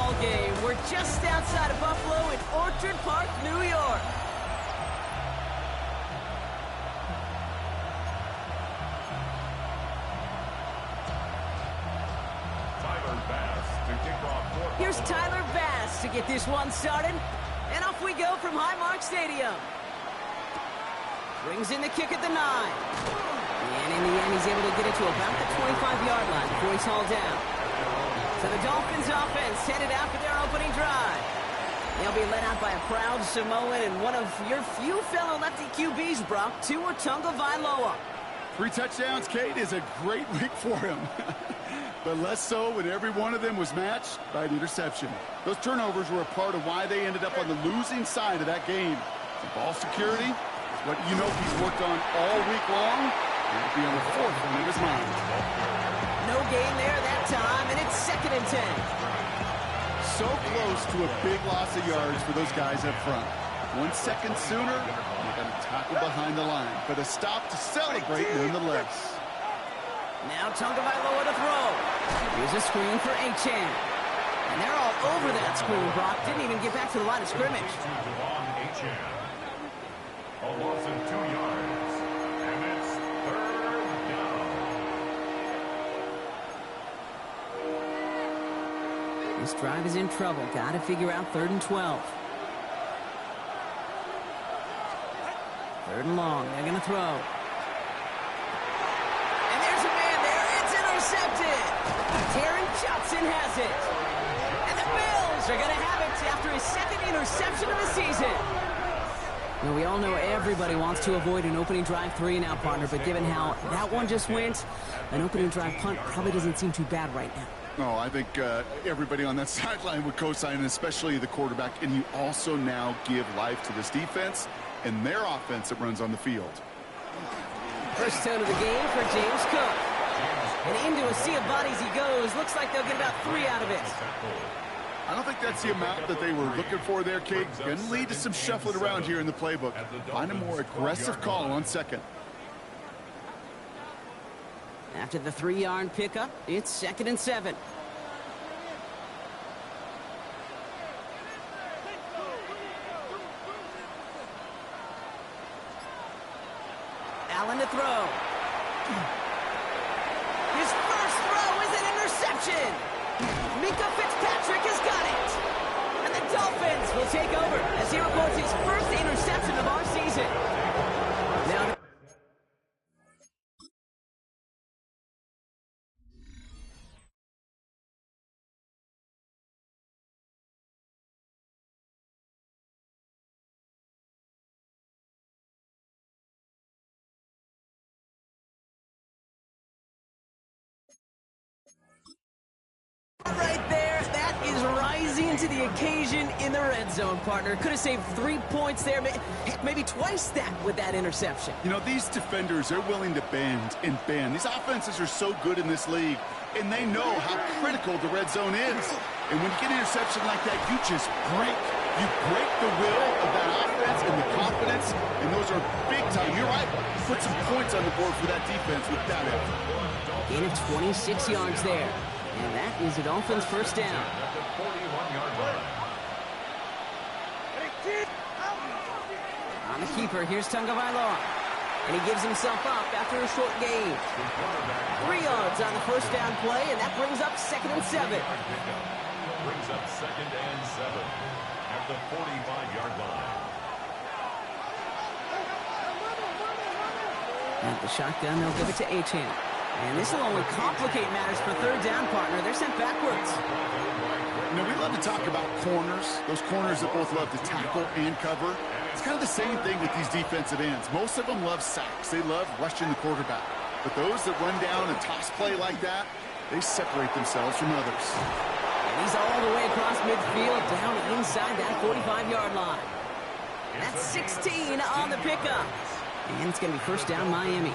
ball game. We're just outside of Buffalo in Orchard Park, New York. Here's Tyler Bass to get this one started. And off we go from Highmark Stadium. Brings in the kick at the 9. And in the end, he's able to get it to about the 25-yard line before he's hauled down. So the Dolphins offense headed out for their opening drive. They'll be led out by a proud Samoan and one of your few fellow lefty QBs, Brock, Tua Tagovailoa. 3 touchdowns, Kate, is a great week for him. But less so when every one of them was matched by an interception. Those turnovers were a part of why they ended up on the losing side of that game. The ball security is what you know he's worked on all week long. It'll be on the 4th one of his mind. No gain there that time, and it's 2nd and 10. So close to a big loss of yards for those guys up front. 1 second sooner, they're going to tackle behind the line. But a stop to celebrate nonetheless. Now Tagovailoa to throw. Here's a screen for Achane. And they're all over that screen, Brock. Didn't even get back to the line of scrimmage. A loss of 2 yards. And it's 3rd down. This drive is in trouble. Got to figure out 3rd and 12. 3rd and long. They're going to throw. Intercepted. Taron Johnson has it. And the Bills are going to have it after his 2nd interception of the season. Well, we all know everybody wants to avoid an opening drive 3-and-out, partner, but given how that one just went, an opening drive punt probably doesn't seem too bad right now. Oh, I think everybody on that sideline would co-sign, especially the quarterback. And you also now give life to this defense and their offense that runs on the field. First tone of the game for James Cook. And into a sea of bodies he goes. Looks like they'll get about 3 out of it. I don't think that's the amount that they were looking for there, Kate. Going to lead to some shuffling around here in the playbook. Find a more aggressive call on 2nd. After the 3-yard pickup, it's 2nd and 7. Allen to throw. His first throw is an interception. Mika Fitzpatrick has got it. And the Dolphins will take over as he records his first interception of our season. Now, right there, that is rising to the occasion in the red zone, partner. Could have saved 3 points there, maybe twice that with that interception. You know, these defenders, they're willing to bend and bend. These offenses are so good in this league, and they know how critical the red zone is. And when you get an interception like that, you just break. You break the will of that offense and the confidence, and those are big time. You're right. Put some points on the board for that defense with that effort. Gain of 26 yards there. And that is the Dolphins' first down. On the keeper, here's Tagovailoa. And he gives himself up after a short gain. 3 yards on the first down play, and that brings up 2nd and 7. Brings up 2nd and 7 at the 45-yard line. At the shotgun, they'll give it to Achane. And this will only complicate matters for 3rd down, partner. They're sent backwards. You know, we love to talk about corners, those corners that both love to tackle and cover. It's kind of the same thing with these defensive ends. Most of them love sacks. They love rushing the quarterback. But those that run down and toss play like that, they separate themselves from others. And he's all the way across midfield, down inside that 45-yard line. That's 16 on the pickup. And it's going to be first down Miami.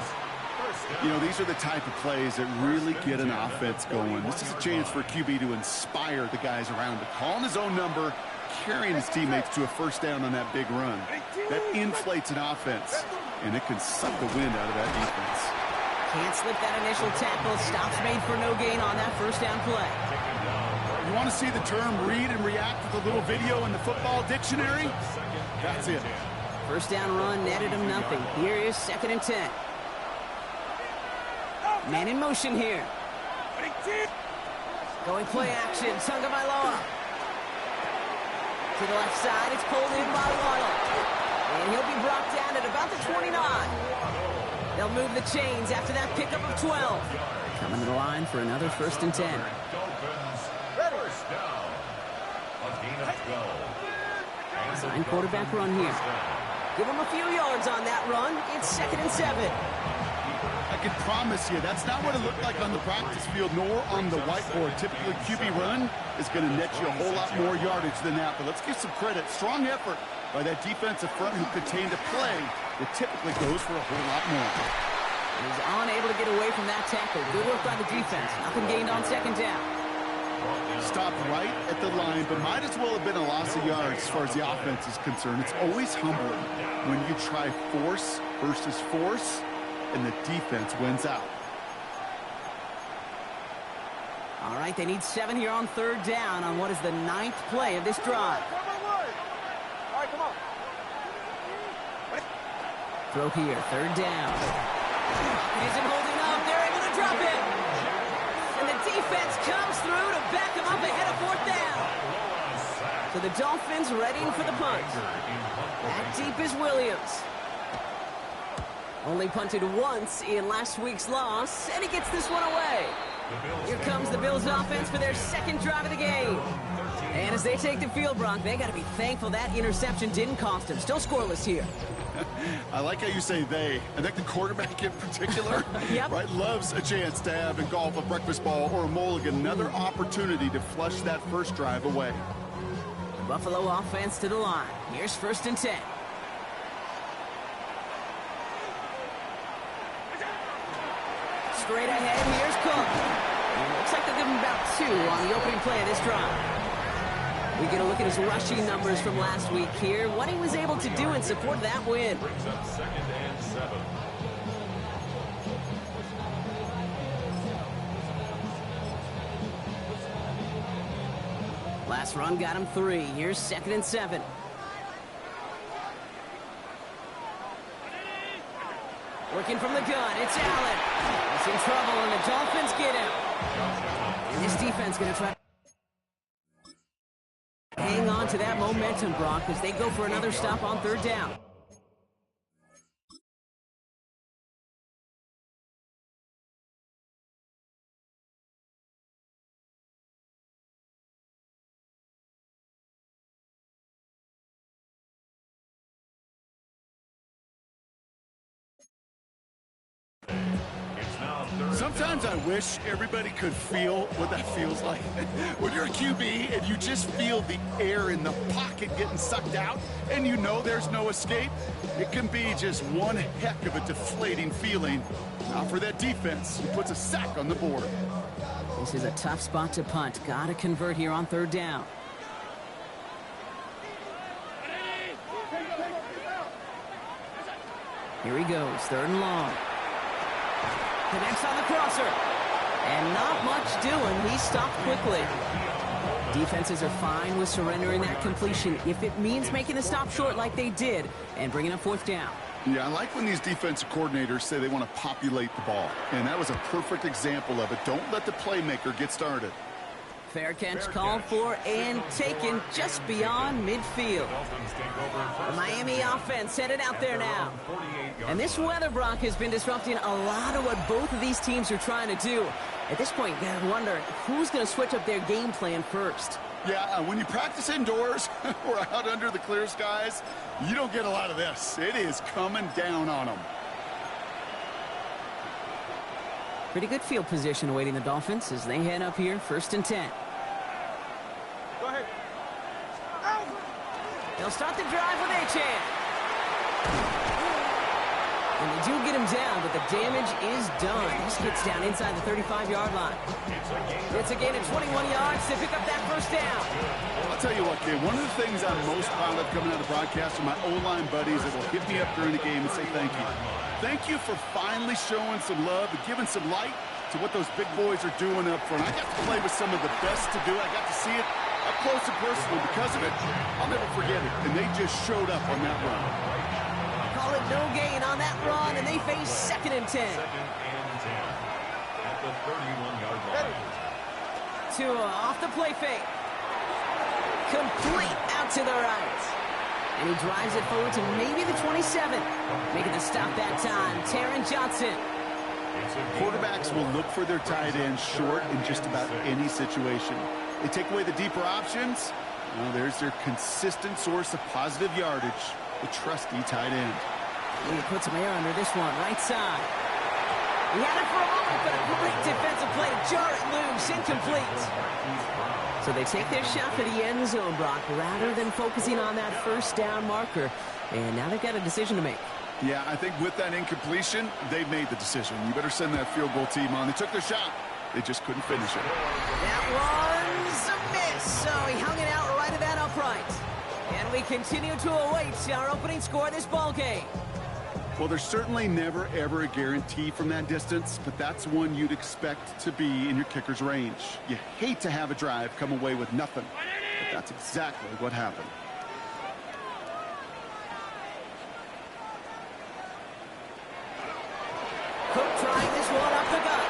You know, these are the type of plays that really get an offense going. This is a chance for a QB to inspire the guys around him. Calling his own number, carrying his teammates to a first down on that big run. That inflates an offense, and it can suck the wind out of that defense. Can't slip that initial tackle. Stops made for no gain on that first down play. want to see the term read and react with a little video in the football dictionary? That's it. First down run netted him nothing. Here is 2nd and 10. Man in motion here. Going play action. Tagovailoa. To the left side. It's pulled in by Waddle. And he'll be brought down at about the 29. They'll move the chains after that pickup of 12. Coming to the line for another 1st and 10. First down. A gain of 12. Sign quarterback run here. Give him a few yards on that run. It's 2nd and 7. I can promise you that's not what it looked like on the practice field nor on the whiteboard. Typically, QB run is going to net you a whole lot more yardage than that. But let's give some credit. Strong effort by that defensive front who contained a play that typically goes for a whole lot more. He's unable to get away from that tackle. Good work by the defense. Nothing gained on 2nd down. Stopped right at the line, but might as well have been a loss of yards as far as the offense is concerned. It's always humbling when you try force versus force, and the defense wins out. All right, they need 7 here on 3rd down on what is the 9th play of this drive. All right, come on. Throw here, 3rd down. Isn't holding up. They're able to drop it. And the defense comes through to back him up ahead of 4th down. So the Dolphins readying for the punt. Back deep is Williams. Only punted once in last week's loss, and he gets this one away. Here comes the Bills offense for their 2nd drive of the game. And as they take the field, Brock, they got to be thankful that interception didn't cost them. Still scoreless here. I like how you say they. I think the quarterback in particular Yep. right, loves a chance to have in golf a breakfast ball or a mulligan. Another opportunity to flush that first drive away. Buffalo offense to the line. Here's 1st and 10. Straight ahead, here's Cook. And it looks like they'll give him about 2 on the opening play of this drive. We get a look at his rushing numbers from last week here, what he was able to do and support that win. Brings up 2nd and 7. Last run got him 3. Here's 2nd and 7. Working from the gun, it's Allen. He's in trouble, and the Dolphins get him. And this defense going to try to hang on to that momentum, Brock, as they go for another stop on 3rd down. Sometimes I wish everybody could feel what that feels like. When you're a QB and you just feel the air in the pocket getting sucked out and you know there's no escape, it can be just one heck of a deflating feeling. Not for that defense who puts a sack on the board. This is a tough spot to punt. Got to convert here on 3rd down. Here he goes, 3rd and long. Connects on the crosser. And not much doing. He stopped quickly. Defenses are fine with surrendering that completion if it means making the stop short like they did and bringing up 4th down. Yeah, I like when these defensive coordinators say they want to populate the ball. And that was a perfect example of it. Don't let the playmaker get started. Fair catch called for and taken just beyond midfield. The Miami offense headed out there now. And this weather, Brock, has been disrupting a lot of what both of these teams are trying to do. At this point, you got to wonder who's going to switch up their game plan first. Yeah, when you practice indoors or out under the clear skies, you don't get a lot of this. It is coming down on them. Pretty good field position awaiting the Dolphins as they head up here, 1st and 10. Go ahead. They'll start the drive with Achane. And they do get him down, but the damage is done. This gets down inside the 35-yard line. It's a gain of 21 yards to pick up that 1st down. I'll tell you what, kid, one of the things I'm most proud of coming out of the broadcast are my O-line buddies that will hit me up during the game and say thank you. Thank you for finally showing some love and giving some light to what those big boys are doing up front. I got to play with some of the best to do it. I got to see it up close and personal. Because of it, I'll never forget it. And they just showed up on that run. Call it no gain on that run, and they face 2nd and 10. 2nd and 10 at the 31-yard line. Tua off the play fake. Complete out to the right. And he drives it forward to maybe the 27. Making the stop that time, Taron Johnson. Quarterbacks will look for their tight end short in just about any situation. They take away the deeper options. Well, there's their consistent source of positive yardage, the trusty tight end. He puts some air under this one, right side. He had it for a moment, but a great defensive play to jar it loose, incomplete. So they take their shot for the end zone, Brock, rather than focusing on that first down marker. And now they've got a decision to make. Yeah, I think with that incompletion, they've made the decision. You better send that field goal team on. They took their shot. They just couldn't finish it. That one's a miss, so he hung it out right at that upright. And we continue to await our opening score of this ball game. Well, there's certainly never, ever a guarantee from that distance, but that's one you'd expect to be in your kicker's range. You hate to have a drive come away with nothing, but that's exactly what happened. Cook trying this one up the gut.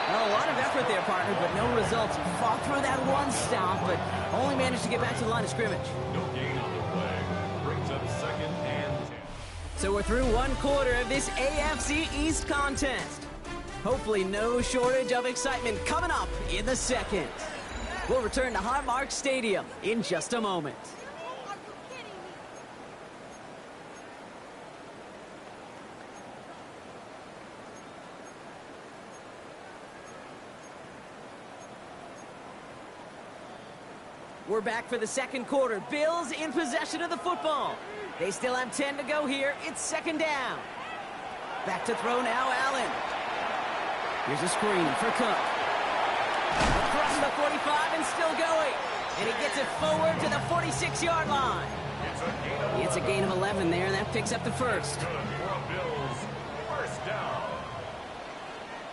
Well, a lot of effort there, partner, but no results. Fought through that one stop, but only managed to get back to the line of scrimmage. No gain on the play. Brings up 2nd and 10. So we're through one quarter of this AFC East contest. Hopefully no shortage of excitement coming up in the second. We'll return to Highmark Stadium in just a moment. We're back for the second quarter. Bills in possession of the football. They still have 10 to go here. It's 2nd down. Back to throw now, Allen. Here's a screen for Cook. Across the 45 and still going. And he gets it forward to the 46-yard line. It's a gain of 11 there. That picks up the first. Good for Bills. First down.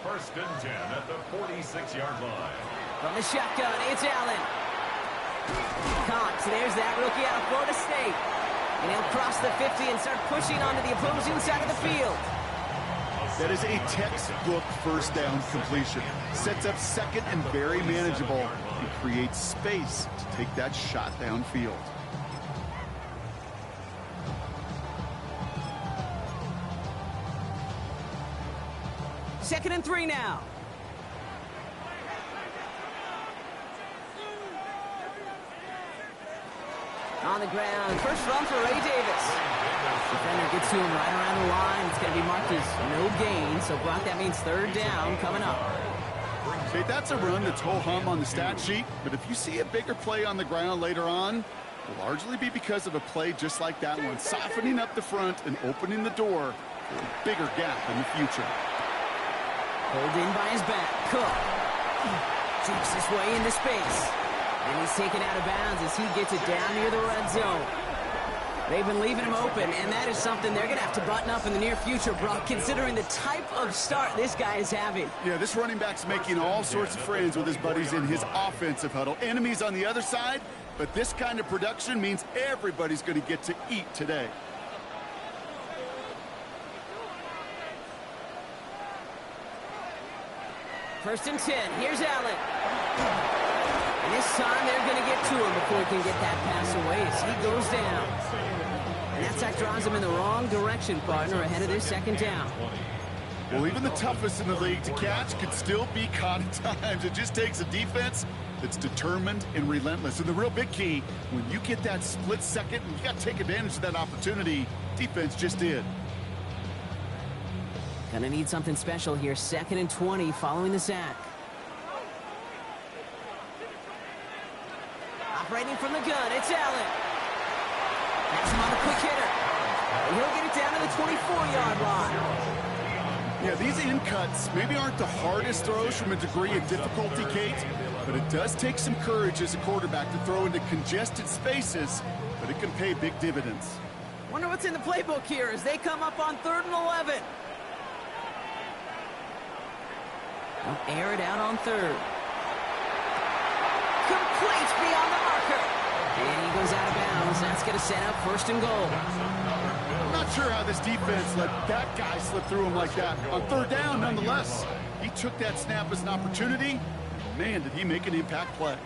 1st and 10 at the 46-yard line. From the shotgun, it's Allen. Cox, there's that rookie out of Florida State. And he'll cross the 50 and start pushing onto the opposing side of the field. That is a textbook first down completion. Sets up 2nd and very manageable and creates space to take that shot downfield. Second and 3 now. On the ground, first run for Ray Davis. Defender gets to him right around the line. It's going to be marked as no gain. So, Brock, that means 3rd down coming up. Okay, that's a run that's ho-hum on the stat sheet, but if you see a bigger play on the ground later on, it'll largely be because of a play just like that one, softening up the front and opening the door for a bigger gap in the future. Pulled in by his back. Cook takes his way into space. And he's taken out of bounds as he gets it down near the red zone. They've been leaving him open, and that is something they're going to have to button up in the near future, Brock, considering the type of start this guy is having. Yeah, this running back's making all sorts of friends with his buddies in his offensive huddle. Enemies on the other side, but this kind of production means everybody's going to get to eat today. First and 10. Here's Allen. And this time they're going to get to him before he can get that pass away as he goes down. And that sack drives him in the wrong direction, partner, ahead of their 2nd down. Well, even the toughest in the league to catch could still be caught at times. It just takes a defense that's determined and relentless. And the real big key, when you get that split second, you got to take advantage of that opportunity. Defense just did. Gonna need something special here. 2nd and 20 following the sack. Operating from the gun, it's Allen. That's him on a quick hitter. And he'll get it down to the 24-yard line. Yeah, these in cuts maybe aren't the hardest throws from a degree of difficulty, Kate, but it does take some courage as a quarterback to throw into congested spaces, but it can pay big dividends. Wonder what's in the playbook here as they come up on 3rd and 11. They'll air it out on third. Complete beyond the marker. And he goes out of bounds. That's going to set up first and goal. I'm not sure how this defense let that guy slip through him like that. On third down, nonetheless, he took that snap as an opportunity. Man, did he make an impact play.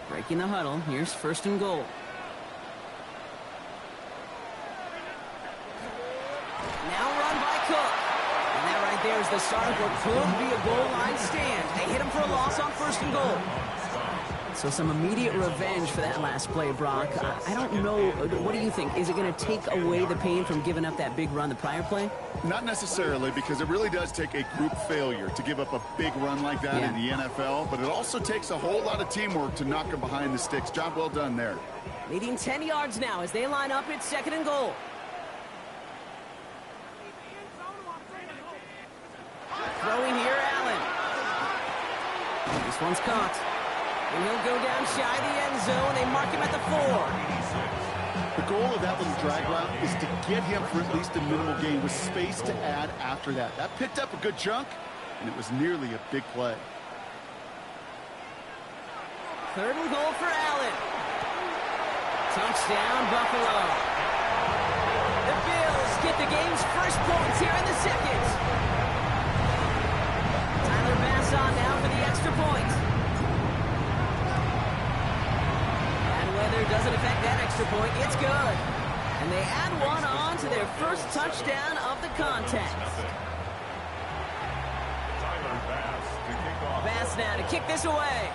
Breaking the huddle. Here's first and goal. Now run by Cook. And that right there is the start of what could be a goal line stand. They hit him for a loss on first and goal. So some immediate revenge for that last play, Brock. I don't know. What do you think? Is it going to take away the pain from giving up that big run the prior play? Not necessarily, because it really does take a group failure to give up a big run like that in the NFL, but it also takes a whole lot of teamwork to knock him behind the sticks. Job well done there. Leading 10 yards now as they line up at second and goal. Throwing here, Allen. This one's caught. And he'll go down shy of the end zone. They mark him at the 4. The goal of that little drag route is to get him for at least a minimal gain with space to add after that. That picked up a good chunk, and it was nearly a big play. Third and goal for Allen. Touchdown, Buffalo. The Bills get the game's first points here in the second. Tyler Bass on now for the extra point. Weather doesn't affect that extra point. It's good. And they add one on to their first touchdown of the contest. Tyler Bass to kick off. Bass now to kick this away.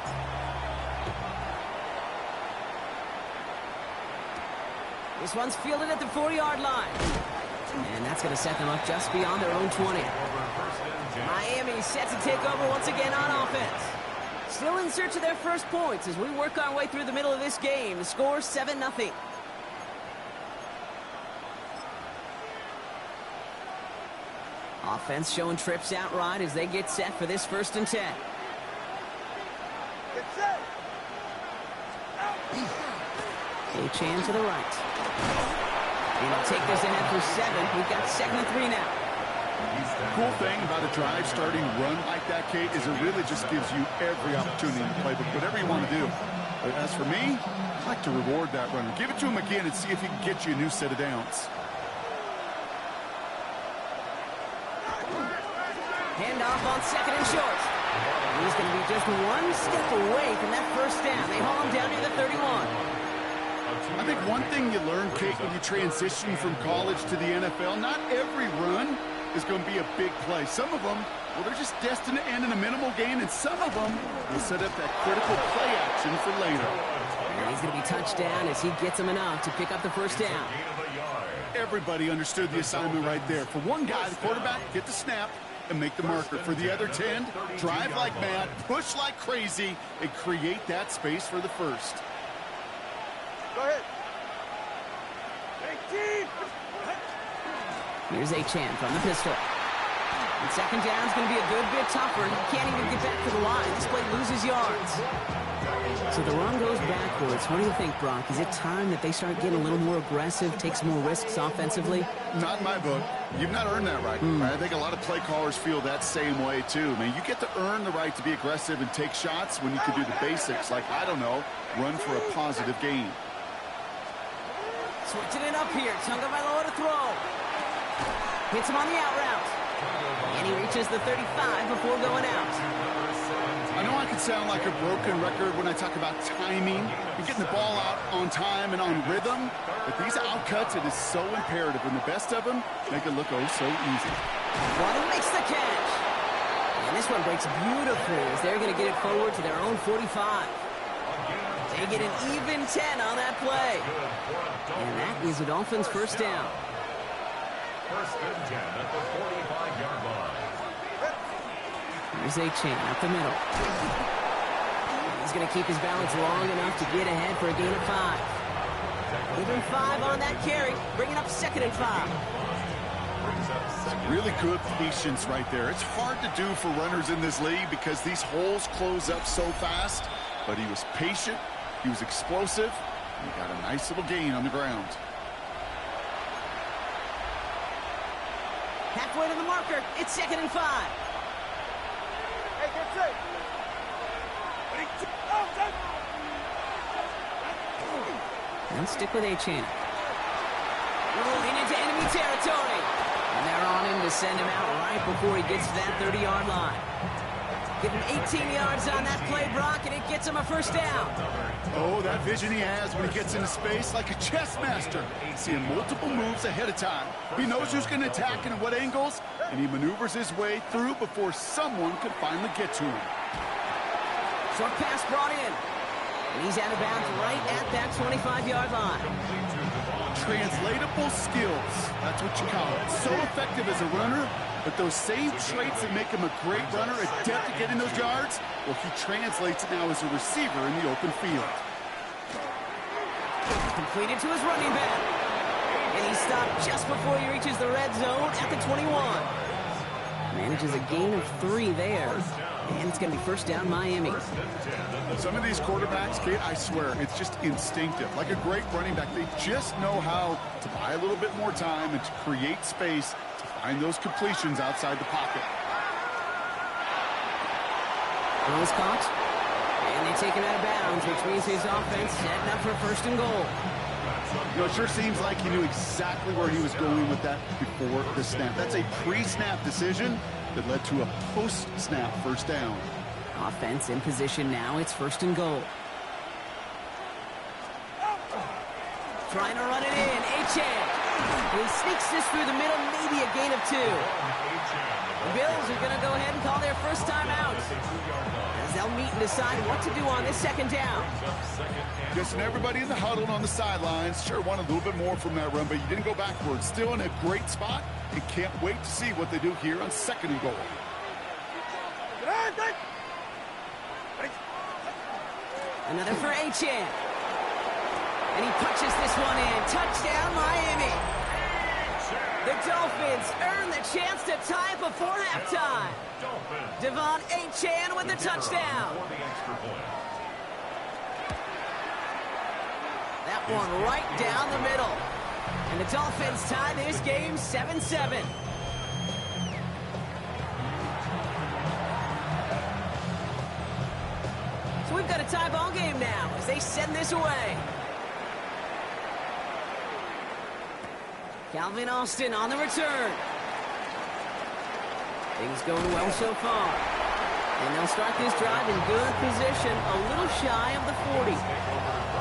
This one's fielded at the 4-yard line. And that's going to set them up just beyond their own 20. Miami set to take over once again on offense. Still in search of their first points as we work our way through the middle of this game. The score 7-0. Offense showing trips out right as they get set for this 1st and 10. Get set. H-hand to the right. And he'll take this ahead for 7. We've got 2nd and 3 now. The cool thing about a drive starting run like that, Kate, is it really just gives you every opportunity in the playbook, whatever you want to do. But as for me, I like to reward that runner. Give it to him again and see if he can get you a new set of downs. Handoff on 2nd and short. He's going to be just one step away from that first down. They haul him down near the 31. I think one thing you learn, Kate, when you transition from college to the NFL, not every run is going to be a big play. Some of them, well, they're just destined to end in a minimal gain, and some of them will set up that critical play action for later. And he's going to be touched down as he gets him enough to pick up the first down. Everybody understood the assignment right there. For one guy, the quarterback, get the snap and make the marker. For the other 10, drive like mad, push like crazy, and create that space for the first. Go ahead. 18. Here's H-hand from the pistol. And 2nd down is going to be a good bit tougher. He can't even get back to the line. This play loses yards. So the run goes backwards. What do you think, Brock? Is it time that they start getting a little more aggressive, take some more risks offensively? Not in my book. You've not earned that right. I think a lot of play callers feel that same way, too. I mean, you get to earn the right to be aggressive and take shots when you can do the basics, like, I don't know, run for a positive gain. Switching it up here. Tagovailoa to throw. Hits him on the out route. And he reaches the 35 before going out. I know I can sound like a broken record when I talk about timing and getting the ball out on time and on rhythm, but these outcuts, it is so imperative, and the best of them make it look oh so easy. Waddle makes the catch. And this one breaks beautifully as they're going to get it forward to their own 45. They get an even 10 on that play. And that is the Dolphins' first down. 1st and 10 at the 45-yard line. Here's A-Chain up the middle. He's going to keep his balance long enough to get ahead for a gain of 5. Even 5 on that carry, bringing up 2nd and 5. Really good patience right there. It's hard to do for runners in this league because these holes close up so fast, but he was patient, he was explosive, and he got a nice little gain on the ground. Halfway to the marker, it's 2nd and 5. Hey, get safe. And stick with Achane. Rolling into enemy territory. And they're on him to send him out right before he gets to that 30-yard line. Give him 18 yards on that play, Brock, and it gets him a first down. Oh, that vision he has when he gets into space, like a chess master. Seeing multiple moves ahead of time. He knows who's going to attack and at what angles, and he maneuvers his way through before someone can finally get to him. Short pass brought in. And he's out of bounds right at that 25-yard line. Translatable skills. That's what you call it. So effective as a runner, but those same traits that make him a great runner, adept at getting those yards, well, he translates it now as a receiver in the open field. Completed to his running back. And he stopped just before he reaches the red zone at the 21. Manages a gain of 3 there. And it's going to be first down Miami. Some of these quarterbacks, Kate, I swear, it's just instinctive. Like a great running back, they just know how to buy a little bit more time and to create space to find those completions outside the pocket. Ball is caught. And they take him out of bounds, which means his offense setting up for first and goal. You know, it sure seems like he knew exactly where he was going with that before the snap. That's a pre-snap decision that led to a post-snap first down. Offense in position now. It's first and goal. Trying to run it in. Achane. He sneaks this through the middle, maybe a gain of 2. The Bills are going to go ahead and call their first time out, as they'll meet and decide what to do on this second down. Just everybody in the huddle on the sidelines. Sure wanted a little bit more from that run, but you didn't go backwards. Still in a great spot. And can't wait to see what they do here on second and goal. Another for Achane. And he punches this one in. Touchdown, Miami. The Dolphins earn the chance to tie before halftime. Devon Achane with the touchdown. That one right down the middle. And the Dolphins tie this game 7-7. So we've got a tie ball game now as they send this away. Calvin Austin on the return. Things going well so far. And they'll start this drive in good position, a little shy of the 40.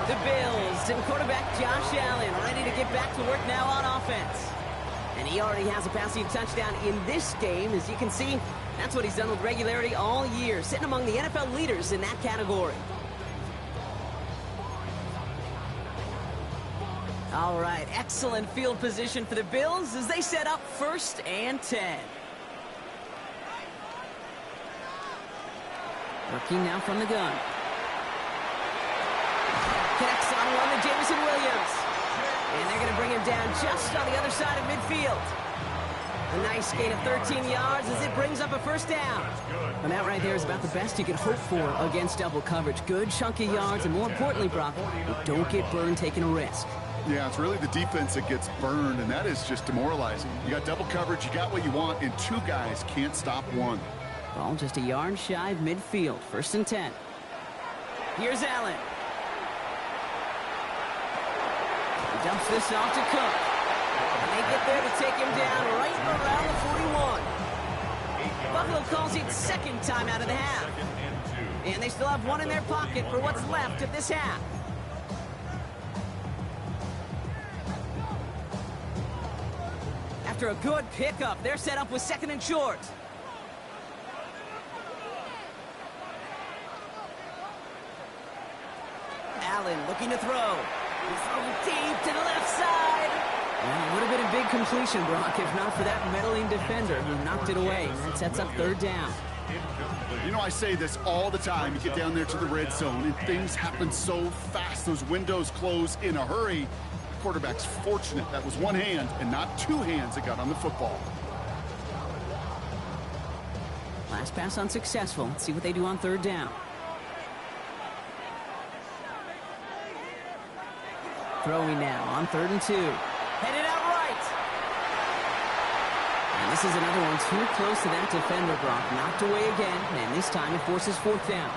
The Bills and quarterback Josh Allen ready to get back to work now on offense. And he already has a passing touchdown in this game. As you can see, that's what he's done with regularity all year, sitting among the NFL leaders in that category. All right, excellent field position for the Bills as they set up 1st and 10. Working now from the gun. Connects on one to Jameson Williams. And they're going to bring him down just on the other side of midfield. A nice gain of 13 yards as it brings up a first down. And that right there is about the best you could hope for against double coverage. Good chunky yards, and more importantly, Brock, you don't get burned taking a risk. Yeah, it's really the defense that gets burned, and that is just demoralizing. You got double coverage, you got what you want, and 2 guys can't stop one. Ball just a yard shy of midfield. 1st and 10. Here's Allen. He dumps this off to Cook. And they get there to take him down right around the 41. Buffalo calls it 2nd time out of the half. And they still have 1 in their pocket for what's left of this half. After a good pickup, they're set up with 2nd and short. Allen looking to throw. He's throwing deep to the left side. Well, it would have been a big completion, Brock, if not for that meddling defender who knocked it away. And that sets up 3rd down. You know, I say this all the time. You get down there to the red zone, and things happen so fast. Those windows close in a hurry. The quarterback's fortunate. That was 1 hand and not 2 hands that got on the football. Last pass unsuccessful. Let's see what they do on 3rd down. Throwing now on 3rd and 2. Headed out right. And And this is another one too close to that defender, Brock. Knocked away again, and this time it forces fourth down.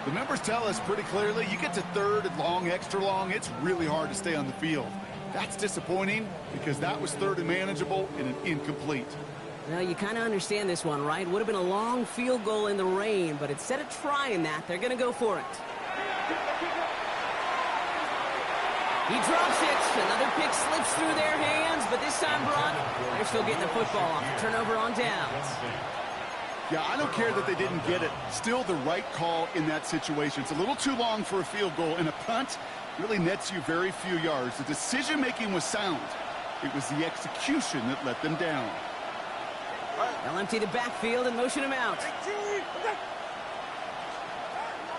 The numbers tell us pretty clearly, you get to third and long, extra long, it's really hard to stay on the field. That's disappointing because that was third and manageable and an incomplete. Well, you kind of understand this one, right? Would have been a long field goal in the rain, but instead of trying that, they're going to go for it. He drops it. Another pick slips through their hands, but this time, Brock, they're still getting the football off. Turnover on downs. Yeah, I don't care that they didn't get it. Still the right call in that situation. It's a little too long for a field goal, and a punt really nets you very few yards. The decision-making was sound. It was the execution that let them down. They'll empty the backfield and motion him out.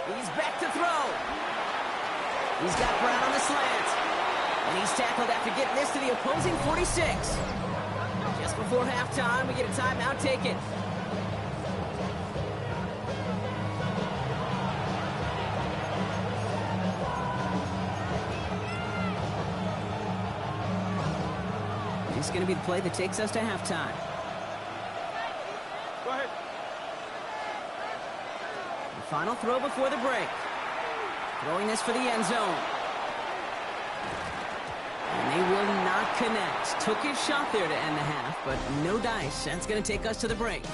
He's back to throw. He's got Brown on the slant. And he's tackled after getting this to the opposing 46. Just before halftime, we get a timeout taken. This is going to be the play that takes us to halftime. Go ahead. The final throw before the break. Throwing this for the end zone. And they will not connect. Took his shot there to end the half, but no dice. That's going to take us to the break.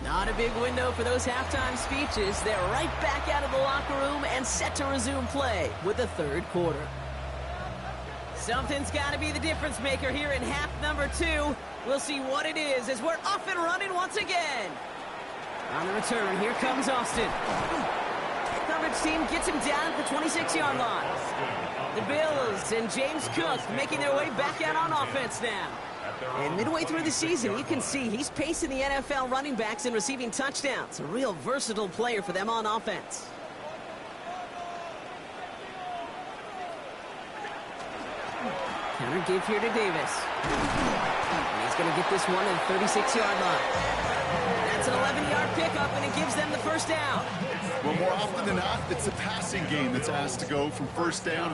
Not a big window for those halftime speeches. They're right back out of the locker room and set to resume play with the third quarter. Something's got to be the difference maker here in half number 2. We'll see what it is as we're off and running once again. On the return, here comes Austin. Coverage team gets him down at the 26-yard line. The Bills and James Cook making their way back out on offense now. And midway through the season, you can see he's pacing the NFL running backs and receiving touchdowns. A real versatile player for them on offense. Counter give here to Davis. And he's going to get this one at the 36-yard line. That's an 11-yard pickup, and it gives them the first down. Well, more often than not, it's the passing game that's asked to go from first down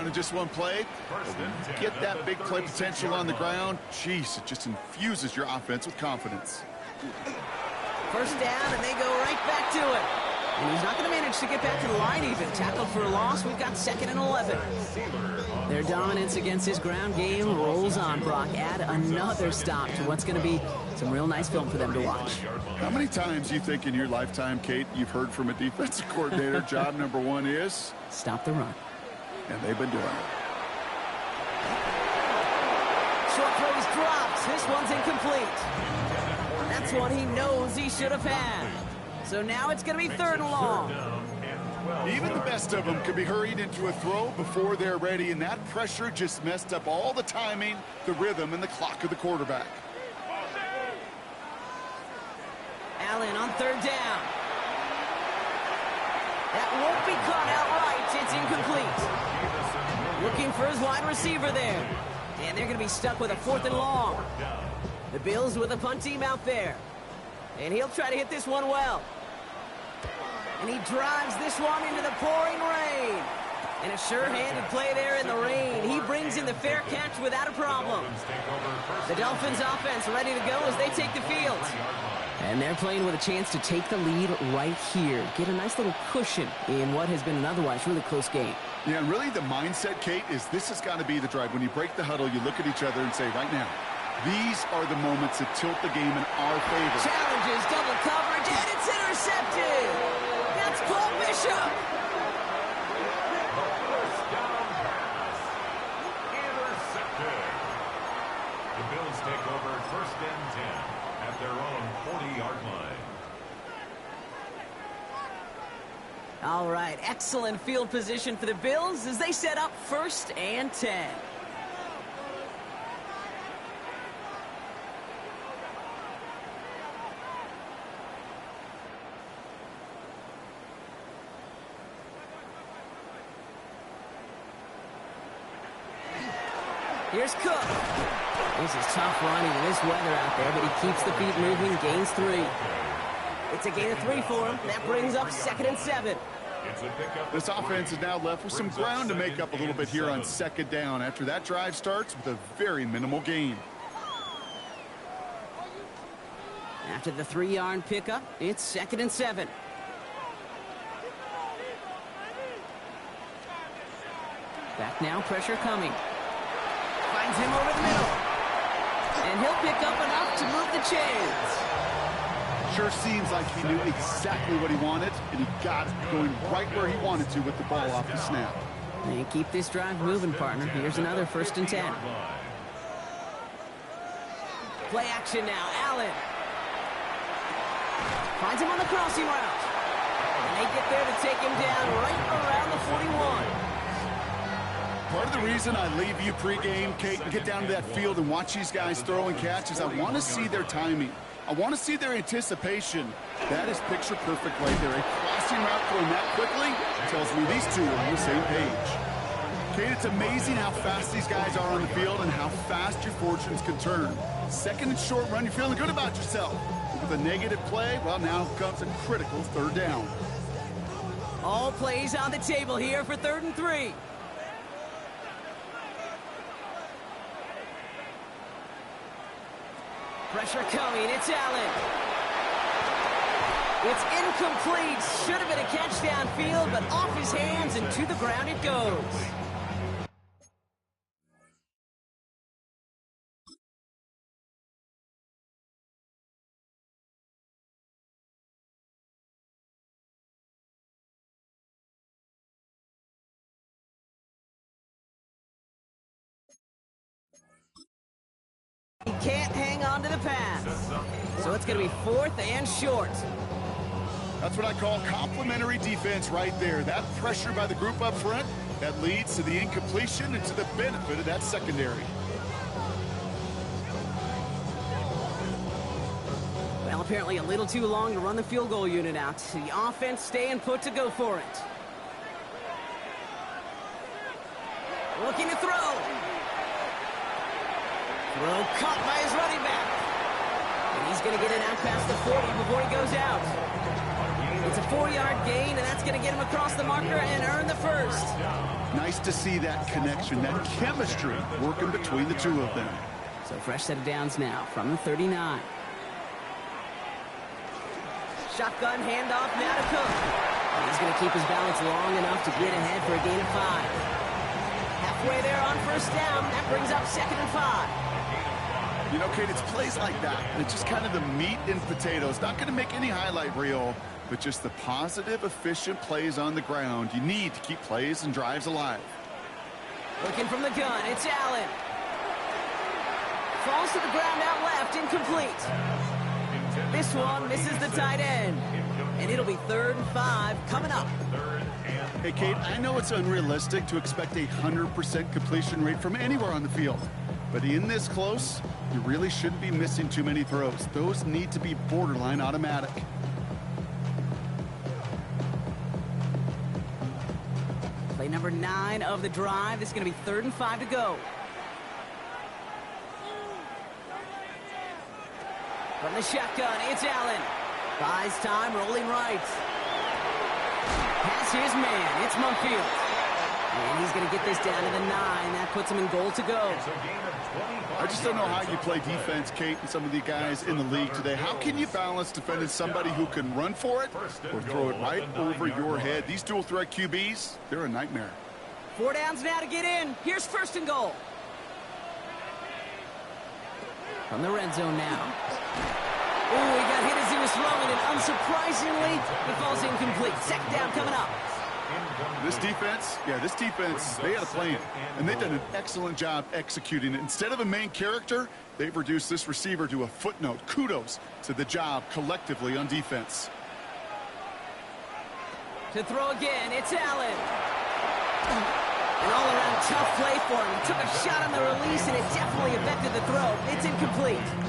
in just one play. But when you get that big play potential on the ground, geez, it just infuses your offense with confidence. First down, and they go right back to it. And he's not going to manage to get back to the line even. Tackled for a loss. We've got 2nd and 11. Their dominance against his ground game rolls on, Brock. Add another stop to what's going to be some real nice film for them to watch. How many times do you think in your lifetime, Kate, you've heard from a defensive coordinator, job number 1 is? Stop the run. And they've been doing it. Short throw is dropped. This one's incomplete. That's one he knows he should have had. So now it's going to be 3rd and long. Even the best of them could be hurried into a throw before they're ready, and that pressure just messed up all the timing, the rhythm, and the clock of the quarterback. Allen on 3rd down. That won't be caught outright. It's incomplete. Looking for his wide receiver there. And they're going to be stuck with a 4th and long. The Bills with a punt team out there. And he'll try to hit this one well. And he drives this one into the pouring rain. And a sure-handed play there in the rain. He brings in the fair catch without a problem. The Dolphins offense ready to go as they take the field. And they're playing with a chance to take the lead right here. Get a nice little cushion in what has been an otherwise really close game. Yeah, and really the mindset, Kate, is this has got to be the drive. When you break the huddle, you look at each other and say, right now, these are the moments that tilt the game in our favor. Challenges, double coverage, and it's intercepted. That's Paul Bishop. First down pass. Intercepted. The Bills take over 1st and 10 at their own 40-yard line. All right, excellent field position for the Bills as they set up 1st and 10. Here's Cook. This is tough running in this weather out there, but he keeps the feet moving, gains 3. It's a gain of 3 for him. That brings up 2nd and 7. This offense is now left with some ground to make up a little bit here on 2nd down after that drive starts with a very minimal gain. After the 3-yard pickup, it's 2nd and 7. Back now, pressure coming. Finds him over the middle. And he'll pick up enough to move the chains. Sure seems like he knew exactly what he wanted, and he got it going right where he wanted to with the ball off the snap. And keep this drive moving, partner. Here's another 1st and 10. Play action now. Allen. Finds him on the crossing route. And they get there to take him down right around the 41. Part of the reason I leave you pregame, Kate, and get down to that field and watch these guys throw and catch is I want to see their timing. I want to see their anticipation. That is picture perfect right there. A crossing route going that quickly tells me these two are on the same page. Kate, it's amazing how fast these guys are on the field and how fast your fortunes can turn. 2nd and short run, you're feeling good about yourself. With a negative play, well, now comes a critical 3rd down. All plays on the table here for 3rd and 3. Pressure coming. It's Allen. It's incomplete. Should have been a catch downfield, but off his hands and to the ground it goes. He can't hang on to the pass. So it's going to be 4th and short. That's what I call complimentary defense right there. That pressure by the group up front, that leads to the incompletion and to the benefit of that secondary. Well, apparently a little too long to run the field goal unit out. The offense staying put to go for it. Looking to throw. Throw caught by his running back. And he's going to get it out past the 40 before he goes out. It's a 4-yard gain, and that's going to get him across the marker and earn the 1st. Nice to see that connection, that chemistry working between the two of them. So fresh set of downs now from the 39. Shotgun handoff now to Cook. And he's going to keep his balance long enough to get ahead for a gain of 5. Halfway there on 1st down. That brings up 2nd and 5. You know, Kate, it's plays like that. It's just kind of the meat and potatoes. Not going to make any highlight reel, but just the positive, efficient plays on the ground. You need to keep plays and drives alive. Looking from the gun, it's Allen. Falls to the ground out left, incomplete. This one misses the tight end. And it'll be 3rd and 5 coming up. Hey, Kate, I know it's unrealistic to expect a 100% completion rate from anywhere on the field. But in this close, you really shouldn't be missing too many throws. Those need to be borderline automatic. Play number 9 of the drive. This is going to be 3rd and 5 to go. From the shotgun, it's Allen. Buys time, rolling right. That's his man. It's Munfield. And he's going to get this down to the 9. That puts him in goal to go. I just don't know how you play defense, Kate, and some of the guys in the league today. How can you balance defending somebody who can run for it or throw it right over your head? These dual threat QBs, they're a nightmare. 4 downs now to get in. Here's 1st and goal. From the red zone now. Oh, he got hit as he was throwing, and unsurprisingly, he falls incomplete. 2nd down coming up. This defense, they had a plan, and they've done an excellent job executing it. Instead of a main character, they've reduced this receiver to a footnote. Kudos to the job collectively on defense. To throw again, it's Allen. An all-around tough play for him. He took a shot on the release, and it definitely affected the throw. It's incomplete.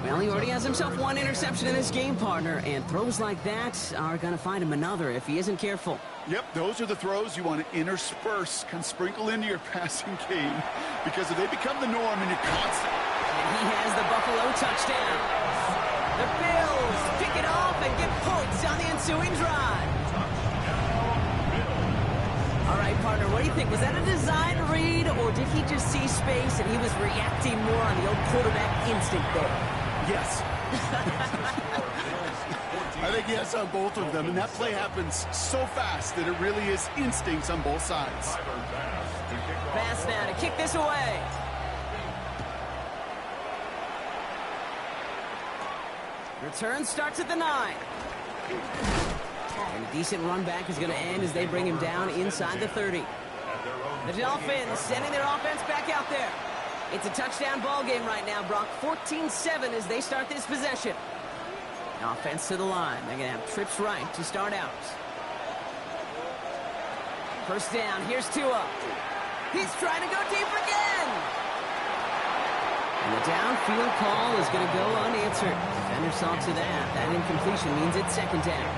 Well, he already has himself 1 interception in this game, partner, and throws like that are going to find him another if he isn't careful. Yep, those are the throws you want to intersperse, kind of sprinkle into your passing game, because if they become the norm and you're constant. And he has the Buffalo touchdown. The Bills pick it off and get points on the ensuing drive. All right, partner, what do you think? Was that a design read, or did he just see space and he was reacting more on the old quarterback instinct there? Yes, I think yes on both of them, and that play happens so fast that it really is instincts on both sides. Pass now to kick this away. Return starts at the 9. And a decent run back is going to end as they bring him down inside the 30. The Dolphins sending their offense back out there. It's a touchdown ball game right now, Brock. 14-7 as they start this possession. Offense to the line. They're going to have trips right to start out. First down. Here's Tua. He's trying to go deep again. And the downfield call is going to go unanswered. Defender saw to that. That incompletion means it's second down.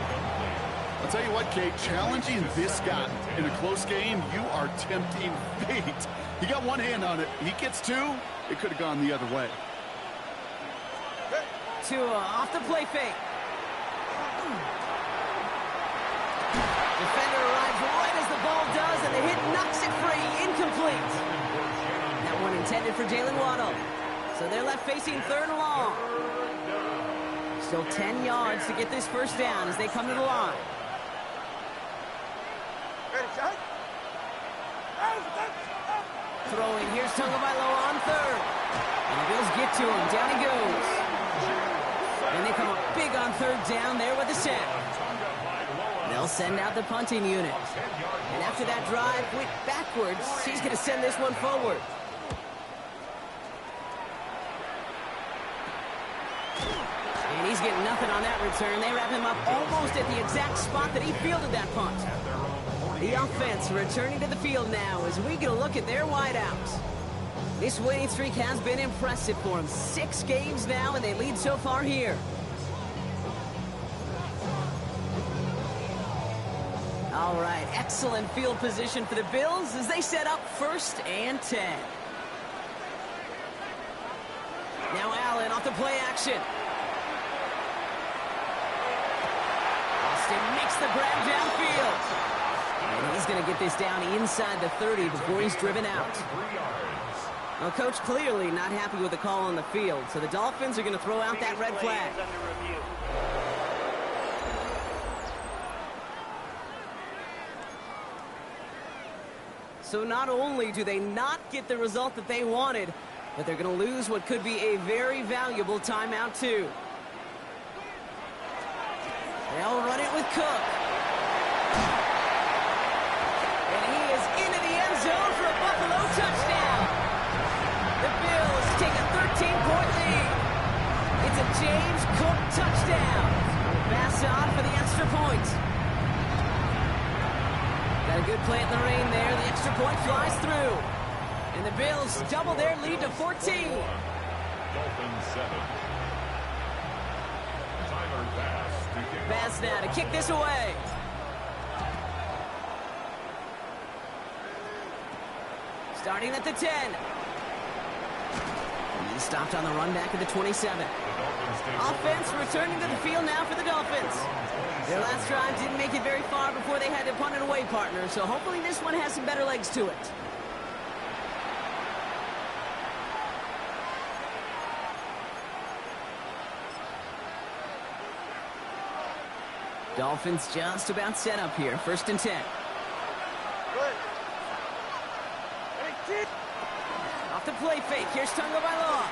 I'll tell you what, Kate, challenging this guy in a close game, you are tempting fate. He got one hand on it. He gets two. It could have gone the other way. Tua off the play fake. Defender arrives right as the ball does, and the hit knocks it free. Incomplete. That one intended for Jalen Waddle. So they're left facing third and long. Still 10 yards to get this first down as they come to the line. Throwing, here's Tagovailoa on third. And the Bills get to him. Down he goes. And they come up big on third down there with the sack. They'll send out the punting unit. And after that drive went backwards, he's going to send this one forward. And he's getting nothing on that return. They wrap him up almost at the exact spot that he fielded that punt. The offense returning to the field now as we get a look at their wideouts. This winning streak has been impressive for them. 6 games now, and they lead so far here. All right, excellent field position for the Bills as they set up 1st and 10. Now Allen off the play action. Austin makes the grab downfield. And he's going to get this down inside the 30 before he's driven out. Well, Coach clearly not happy with the call on the field, so the Dolphins are going to throw out that red flag. So not only do they not get the result that they wanted, but they're going to lose what could be a very valuable timeout, too. They'll run it with Cook. And he is into the end zone for a Buffalo touchdown. The Bills take a 13-point lead. It's a James Cook touchdown. Pass on for the extra point. Got a good play in the rain there. The extra point flies through. And the Bills double their lead to 14. Dolphins 7. Tyler Bass to kick Bass now to kick this away. Starting at the 10. He stopped on the run back at the 27. Offense returning to the field now for the Dolphins. Their last drive didn't make it very far before they had to punt it away, partner, so hopefully this one has some better legs to it. Dolphins just about set up here. 1st and 10. Off the play fake. Here's Tagovailoa.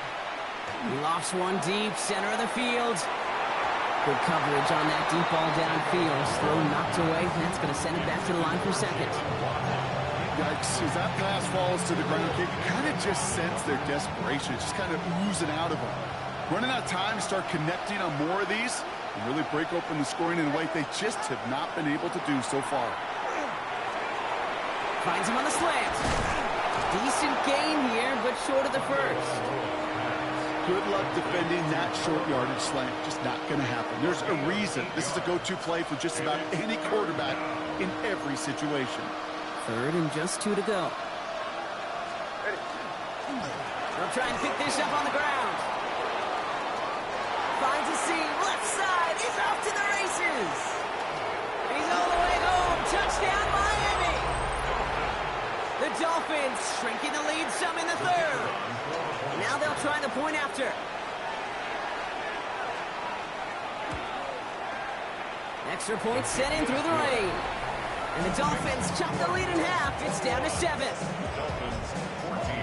He lofts one deep, center of the field. Good coverage on that deep ball downfield. Throw knocked away. That's going to send it back to the line for 2nd. Yikes, as that pass falls to the ground, you kind of just sense their desperation. It's just kind of oozing out of them. Running out of time to start connecting on more of these and really break open the scoring in a way they just have not been able to do so far. Finds him on the slant. Decent gain here, but short of the first. Good luck defending that short yardage slant. Just not going to happen. There's a reason. This is a go-to play for just about any quarterback in every situation. 3rd and just 2 to go. They'll try and pick this up on the ground. Finds a seam. Left side. He's off to the races. He's all the way home. Touchdown, Miami. The Dolphins shrinking the lead some in the 3rd. Now they'll try the point after. Extra point set in through the rain. And the Dolphins chop the lead in half. It's down to 7. Dolphins 14.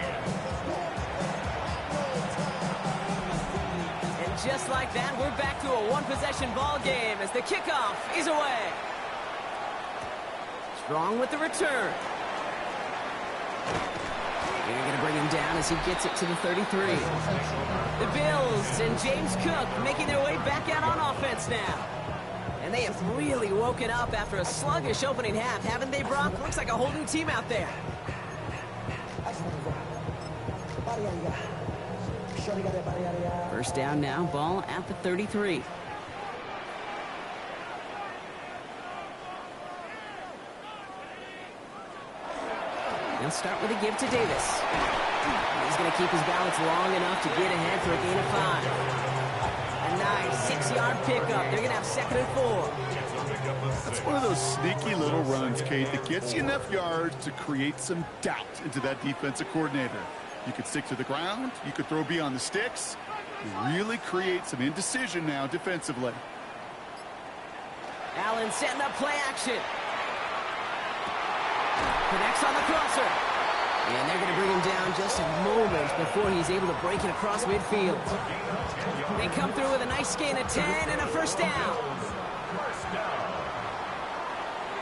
And just like that, we're back to a one-possession ball game as the kickoff is away. Strong with the return. They're going to bring him down as he gets it to the 33. The Bills and James Cook making their way back out on offense now. And they have really woken up after a sluggish opening half, haven't they, Brock? Looks like a whole new team out there. First down now, ball at the 33. He'll start with a give to Davis. He's going to keep his balance long enough to get ahead for a gain of 5. A nice 6-yard pickup. They're going to have 2nd and 4. That's one of those sneaky little runs, Kate, that gets you enough yards to create some doubt into that defensive coordinator. You could stick to the ground. You could throw beyond the sticks. You really create some indecision now defensively. Allen setting up play action. Connects on the crosser. And they're going to bring him down just a moment before he's able to break it across midfield. They come through with a nice gain of 10 and a first down.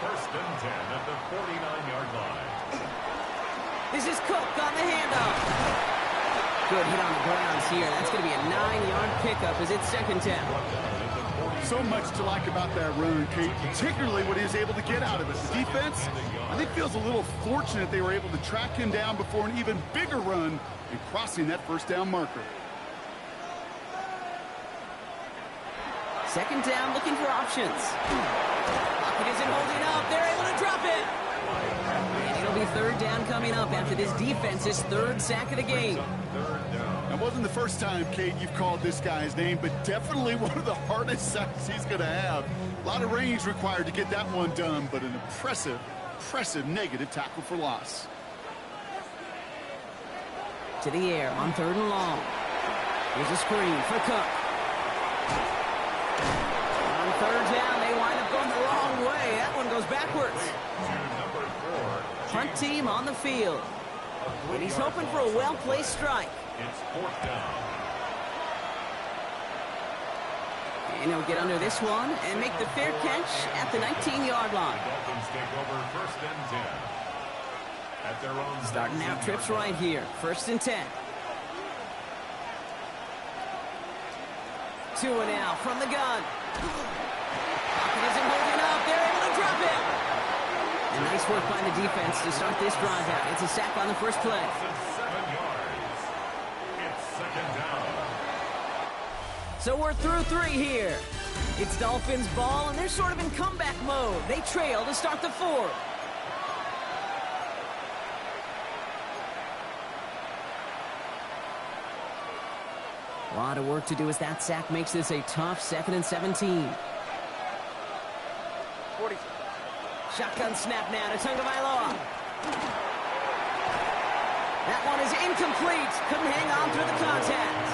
First and 10 at the 49-yard line. This is Cook on the handoff. Good hit on the grounds here. That's going to be a 9-yard pickup as it's 2nd down. So much to like about that run, Kate, particularly what he was able to get out of it. The defense, I think, feels a little fortunate they were able to track him down before an even bigger run and crossing that first down marker. 2nd down, looking for options. Pocket isn't holding up. They're able to drop it. And it'll be 3rd down coming up after this defense's 3rd sack of the game. That wasn't the first time, Kate, you've called this guy's name, but definitely one of the hardest sacks he's going to have. A lot of range required to get that one done, but an impressive negative tackle for loss. To the air on 3rd and long. Here's a screen for Cook. On 3rd down, they wind up going the wrong way. That one goes backwards. Punt team on the field. And he's hoping for a well-placed strike. It's 4th down. And he'll get under this one and make the fair catch at the 19-yard line. Dolphins take over 1st and 10. At their own Starting out trips right here. 1st and 10. 2 and out from the gun. Pocket isn't holding up. They're able to drop it. And nice work by the defense to start this drive out. It's a sack on the first play. 7 yards. It's 2nd down. So we're through 3 here. It's Dolphins ball, and they're sort of in comeback mode. They trail to start the 4th. A lot of work to do as that sack makes this a tough 2nd and 17. 40. Shotgun snap now to Tagovailoa. That one is incomplete. Couldn't hang on through the contact.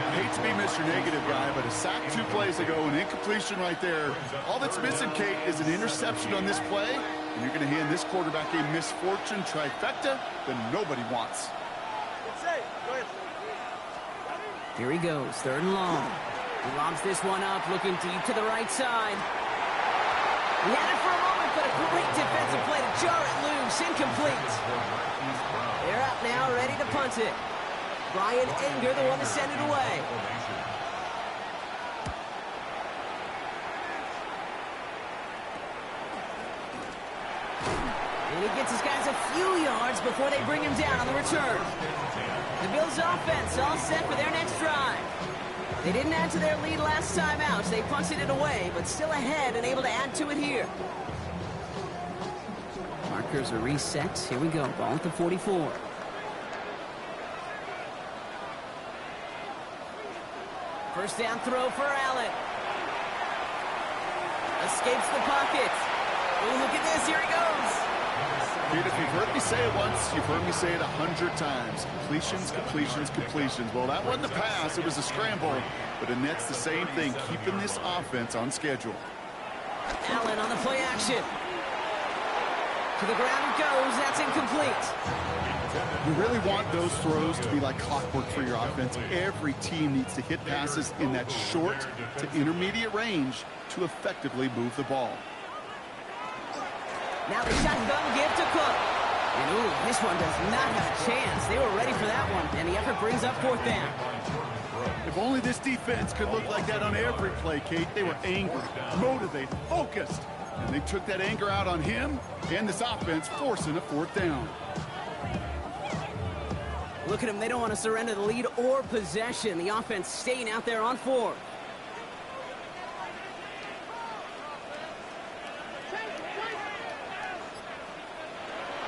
I hate to be Mr. Negative guy, but a sack 2 plays ago, an incompletion right there. All that's missing, Kate, is an interception on this play, and you're going to hand this quarterback a misfortune trifecta that nobody wants. It's safe. Go ahead. Here he goes, 3rd and long. He lobs this one up, looking deep to the right side. He had it for a moment, but a great defensive play to jar it loose. Incomplete. They're up now, ready to punt it. Brian Enger, the one to send it away. And he gets his guys a few yards before they bring him down on the return. The Bills offense all set for their next drive. They didn't add to their lead last time out, so they punted it away, but still ahead and able to add to it here. Markers are reset. Here we go. Ball at the 44. First down throw for Allen. Escapes the pocket. Oh, look at this. Here he goes. Dude, if you've heard me say it once, you've heard me say it 100 times. Completions, completions, completions. Well, that wasn't a pass. It was a scramble. But Annette's the same thing, keeping this offense on schedule. Allen on the play action. To the ground it goes. That's incomplete. You really want those throws to be like clockwork for your offense. Every team needs to hit passes in that short to intermediate range to effectively move the ball. Now the shotgun give to Cook. And ooh, this one does not have a chance. They were ready for that one, and the effort brings up fourth down. If only this defense could look like that on every play, Kate. They were angry, motivated, focused. And they took that anger out on him and this offense, forcing a fourth down. Look at them. They don't want to surrender the lead or possession. The offense staying out there on fourth.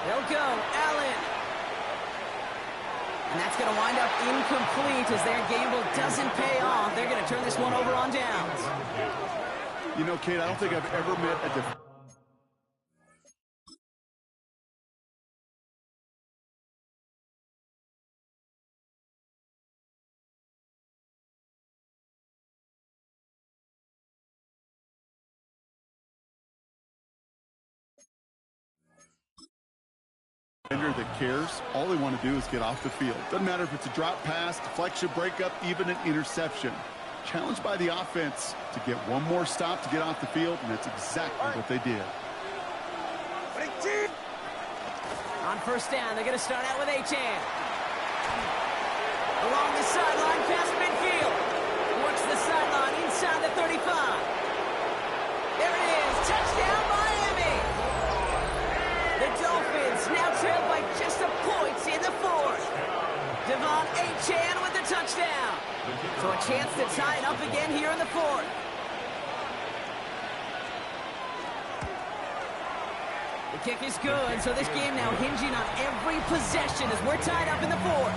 They'll go. Allen. And that's going to wind up incomplete as their gamble doesn't pay off. They're going to turn this one over on downs. You know, Kate, I don't think I've ever met a that cares. All they want to do is get off the field. Doesn't matter if it's a drop pass, deflection, breakup, even an interception. Challenged by the offense to get one more stop to get off the field, and that's exactly what they did. On first down, they're going to start out with Achan. Along the sideline, past midfield. Works the sideline inside the 35. There it is. Touchdown, Miami. The Dolphins now trail by just a point in the fourth. Devon Achan with the touchdown. So a chance to tie it up again here in the fourth. The kick is good, so this game now hinging on every possession as we're tied up in the fourth.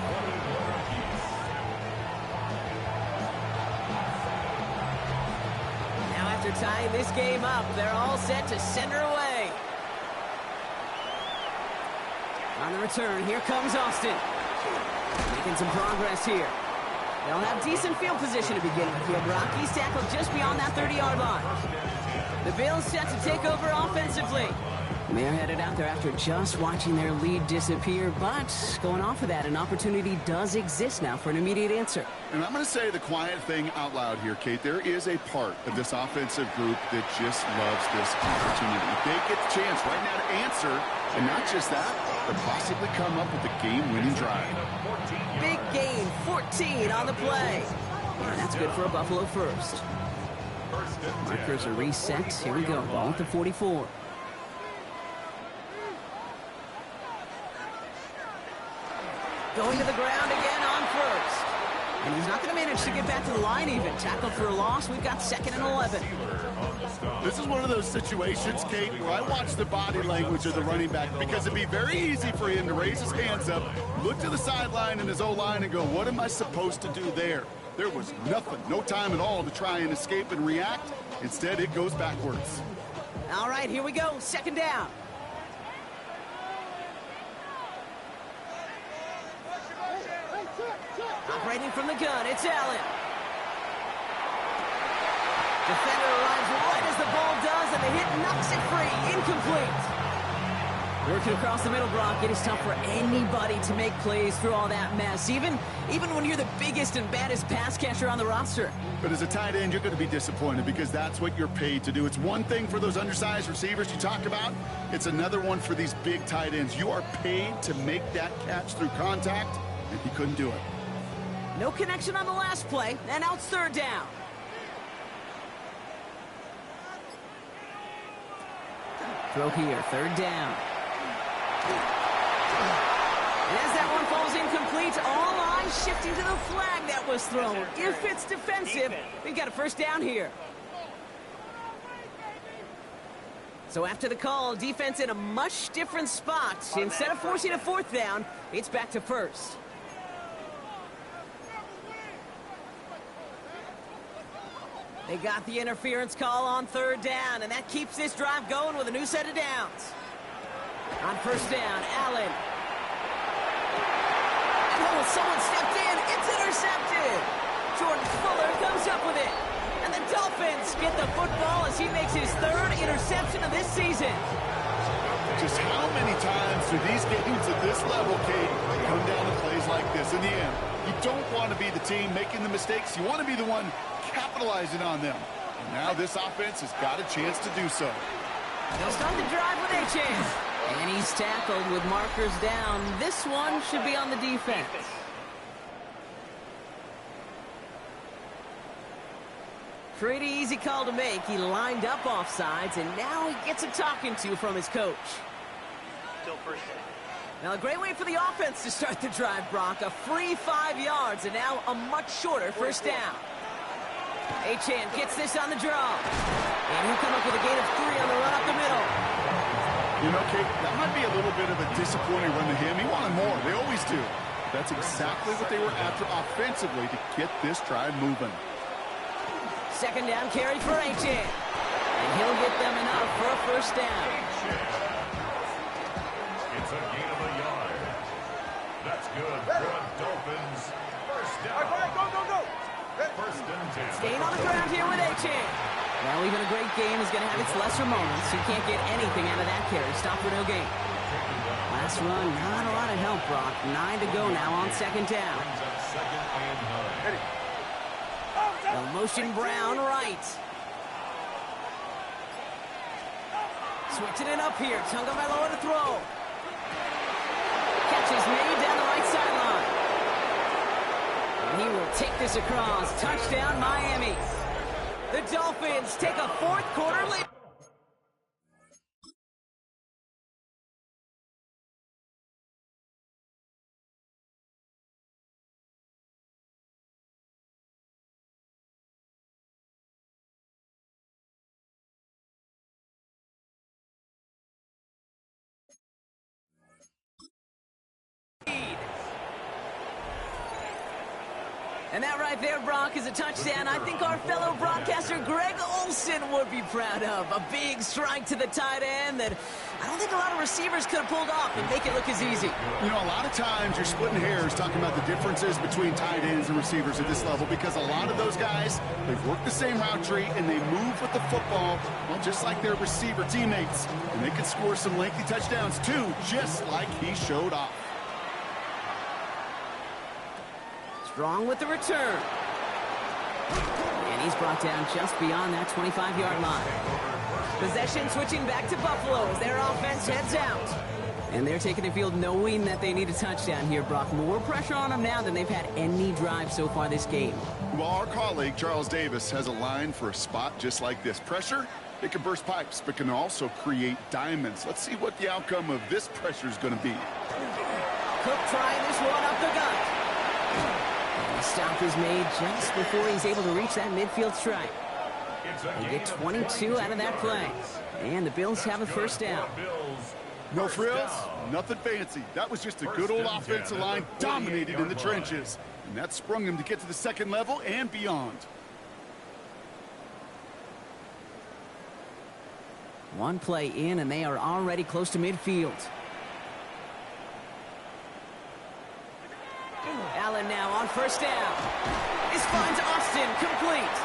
Now after tying this game up, they're all set to send her away. On the return, here comes Austin. Making some progress here. They'll have decent field position to begin with here. Rocky's tackled just beyond that 30-yard line. The Bills set to take over offensively. And they're headed out there after just watching their lead disappear. But going off of that, an opportunity does exist now for an immediate answer. And I'm going to say the quiet thing out loud here, Kate. There is a part of this offensive group that just loves this opportunity. They get the chance right now to answer, and not just that, but possibly come up with a game-winning drive. Big gain, 14 on the play. And that's good for a Buffalo first. Markers are reset. Here we go. Ball at the 44. Going to the ground again on first. And he's not going to manage to get back to the line even. Tackled for a loss. We've got 2nd and 11. This is one of those situations, Kate, where I watch the body language of the running back because it'd be very easy for him to raise his hands up, look to the sideline and his O-line and go, what am I supposed to do there? There was nothing, no time at all to try and escape and react. Instead, it goes backwards. All right, here we go. 2nd down. Operating from the gun, it's Allen. Defender arrives right as the ball does, and the hit knocks it free. Incomplete. Working across the middle, Brock. It is tough for anybody to make plays through all that mess, even when you're the biggest and baddest pass catcher on the roster. But as a tight end, you're going to be disappointed because that's what you're paid to do. It's one thing for those undersized receivers you talk about. It's another one for these big tight ends. You are paid to make that catch through contact, and he couldn't do it. No connection on the last play, and now it's 3rd down. Throw here, 3rd down. And as that one falls incomplete, all eyes shifting to the flag that was thrown. If it's defensive, we've got a 1st down here. So after the call, defense in a much different spot. Instead of forcing a 4th down, it's back to 1st. They got the interference call on 3rd down, and that keeps this drive going with a new set of downs. On 1st down, Allen. And someone stepped in. It's intercepted. Jordan Fuller comes up with it. And the Dolphins get the football as he makes his third interception of this season. Just how many times do these games at this level, Kate, come down to plays like this? In the end, you don't want to be the team making the mistakes. You want to be the one capitalizing on them. And now this offense has got a chance to do so. They'll start the drive with a chance. And he's tackled with markers down. This one should be on the defense. Pretty easy call to make. He lined up offsides, and now he gets a talking to from his coach. Still first. Now, a great way for the offense to start the drive, Brock. A free 5 yards, and now a much shorter first down. Achane gets this on the draw. And he'll come up with a gain of 3 on the run up the middle. You know, Kate, that might be a little bit of a disappointing run to him. He wanted more. They always do. That's exactly what they were after offensively to get this drive moving. Second down carry for Achane. And he'll get them enough for a first down. It's a gain of a yard. That's good for the Dolphins. First down. All right, go. First and 10. Staying on the ground here with Achane. Well, even a great game is going to have its lesser moments. You can't get anything out of that carry. Stop for no gain. Last run, not a lot of help, Brock. 9 to go now on second down. Brings up second and 9. Ready. They'll motion Brown right. Switching it up here. Tagovailoa to throw. Catch is made down the right sideline. And he will take this across. Touchdown, Miami. The Dolphins take a fourth quarter lead. And that right there, Brock, is a touchdown I think our fellow broadcaster Greg Olsen would be proud of. A big strike to the tight end that I don't think a lot of receivers could have pulled off and make it look as easy. You know, a lot of times you're splitting hairs talking about the differences between tight ends and receivers at this level because a lot of those guys, they've worked the same route tree and they move with the football, well, just like their receiver teammates. And they can score some lengthy touchdowns too, just like he showed off. Strong with the return. And he's brought down just beyond that 25-yard line. Possession switching back to Buffalo as their offense heads out. And they're taking the field knowing that they need a touchdown here, Brock. More pressure on them now than they've had any drive so far this game. Well, our colleague, Charles Davis, has a line for a spot just like this. Pressure, it can burst pipes, but can also create diamonds. Let's see what the outcome of this pressure is going to be. Cook trying this one up the gut. And the stop is made just before he's able to reach that midfield strike. They get 22 out of that play. And the Bills have a first down. No frills, nothing fancy. That was just a good old offensive line dominated in the trenches. And that sprung them to get to the second level and beyond. One play in, and they are already close to midfield. Allen now on first down. This finds Austin complete.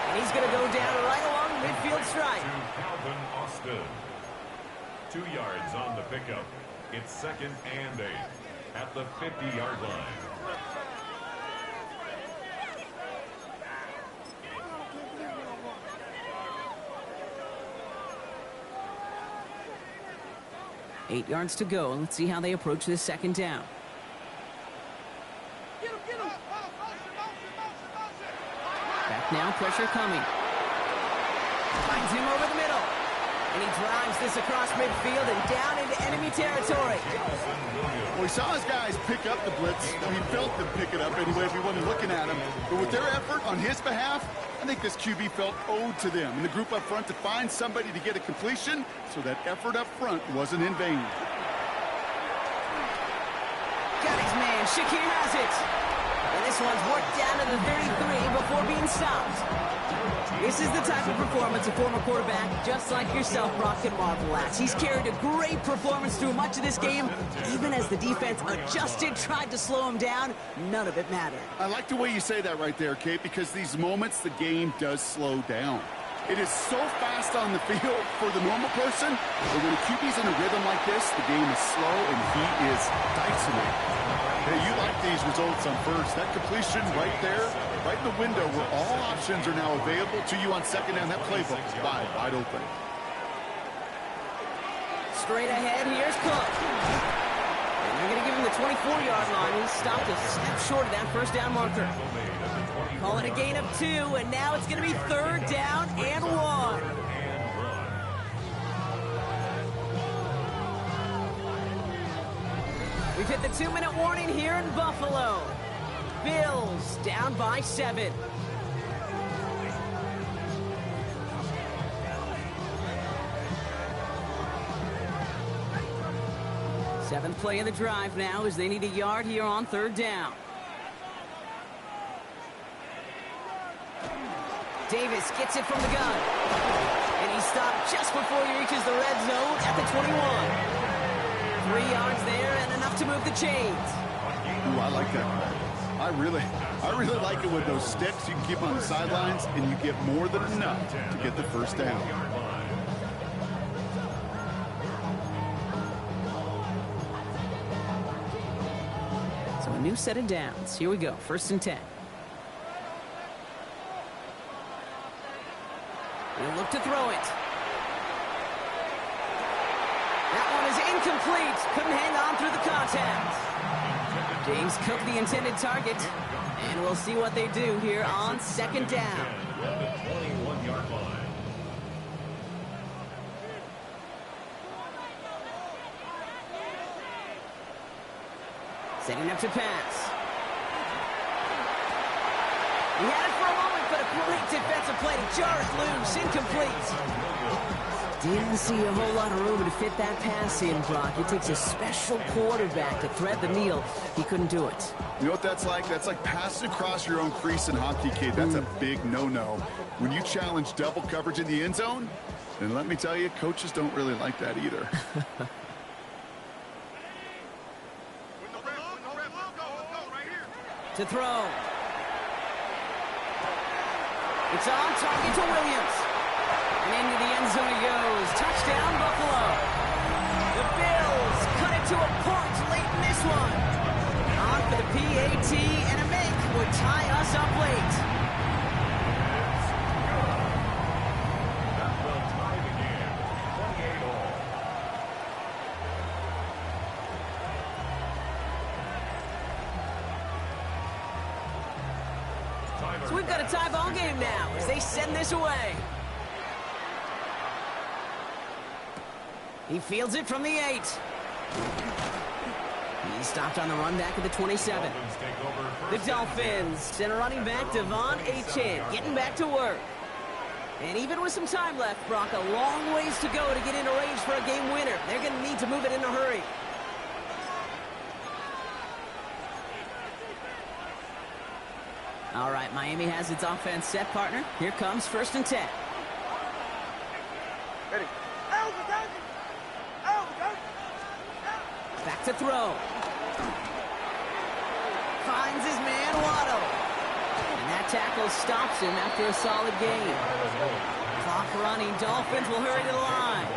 And he's going to go down right along the midfield strike. To Calvin Austin. 2 yards on the pickup. It's second and 8 at the 50-yard line. Eight yards to go. Let's see how they approach this second down. Back now, pressure coming. Finds him over the middle. And he drives this across midfield and down into enemy territory. Well, we saw his guys pick up the blitz. We felt them pick it up anyway if we wasn't looking at him. But with their effort on his behalf, I think this QB felt owed to them. And the group up front to find somebody to get a completion so that effort up front wasn't in vain. Got his man. Shakir has it. And this one's worked down to the 33 before being stopped. This is the type of performance a former quarterback, just like yourself, Brock, can marvel at. He's carried a great performance through much of this game. Even as the defense adjusted, tried to slow him down, none of it mattered. I like the way you say that right there, Kate, because these moments the game does slow down. It is so fast on the field for the normal person, but when a QB's in a rhythm like this, the game is slow and he is dicing it. Hey, you like these results on first. That completion right there, right in the window where all options are now available to you on second down. That playbook is wide open. Straight ahead, here's Cook. And they're going to give him the 24-yard line. He stopped a step short of that first down marker. Call it a gain of 2, and now it's going to be third down and 1. We've hit the 2-minute warning here in Buffalo. Bills down by 7. Seventh play of the drive now as they need a yard here on third down. Davis gets it from the gun. And he stopped just before he reaches the red zone at the 21. 3 yards there and enough to move the chains. Ooh, I like that. I really like it with those sticks. You can keep on the sidelines, and you get more than enough to get the first down. So a new set of downs. Here we go. First and 10. He'll look to throw it. That one is incomplete. Couldn't hang on through the contact. James Cook, the intended target. And we'll see what they do here on second down. The 21-yard line. Setting up to pass. He had it for a moment, but a great defensive play to jar it loose. Incomplete. Didn't see a whole lot of room to fit that pass in, Brock. It takes a special quarterback to thread the needle. He couldn't do it. You know what that's like? That's like passing across your own crease in hockey, kid. That's a big no-no. When you challenge double coverage in the end zone, then let me tell you, coaches don't really like that either. To throw. It's on target to Williams. And into the end zone he goes. Touchdown, Buffalo. The Bills cut it to a point late in this one. On for the PAT, and a make would tie us up late. That will tie the game. 28 all. So we've got a tie ball game now as they send this away. He fields it from the 8. He stopped on the run back at the 27. The Dolphins and a running back, Devon Achane, getting back to work. And even with some time left, Brock, a long ways to go to get into range for a game winner. They're going to need to move it in a hurry. All right, Miami has its offense set, partner. Here comes first and 10. Ready. Back to throw. Finds his man, Waddle. And that tackle stops him after a solid gain. Clock running. Dolphins will hurry to the line.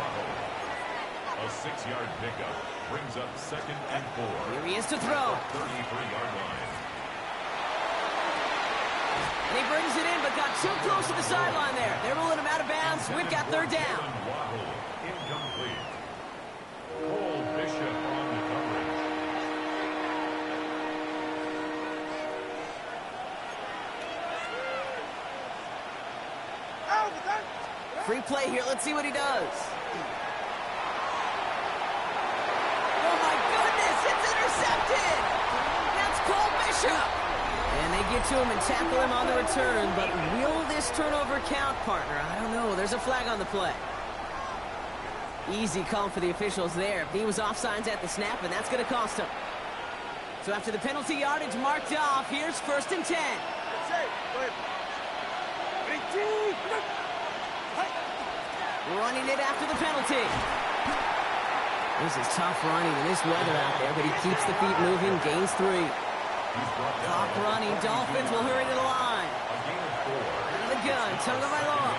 A 6-yard pickup brings up second and 4. Here he is to throw. 33-yard line. And he brings it in, but got too close to the sideline there. They're ruling him out of bounds. We've got third down. Waddle, incomplete. Cole Bishop on the coverage. Free play here. Let's see what he does. Oh, my goodness. It's intercepted. That's Cole Bishop. And they get to him and tackle him on the return. But will this turnover count, partner? I don't know. There's a flag on the play. Easy call for the officials there. He was offsides at the snap, and that's going to cost him. So after the penalty yardage marked off, here's 1st and 10. Running it after the penalty. This is tough running in this weather out there, but he keeps the feet moving, gains 3. Clock running. Dolphins will hurry to the line. Out of the gun, Tagovailoa.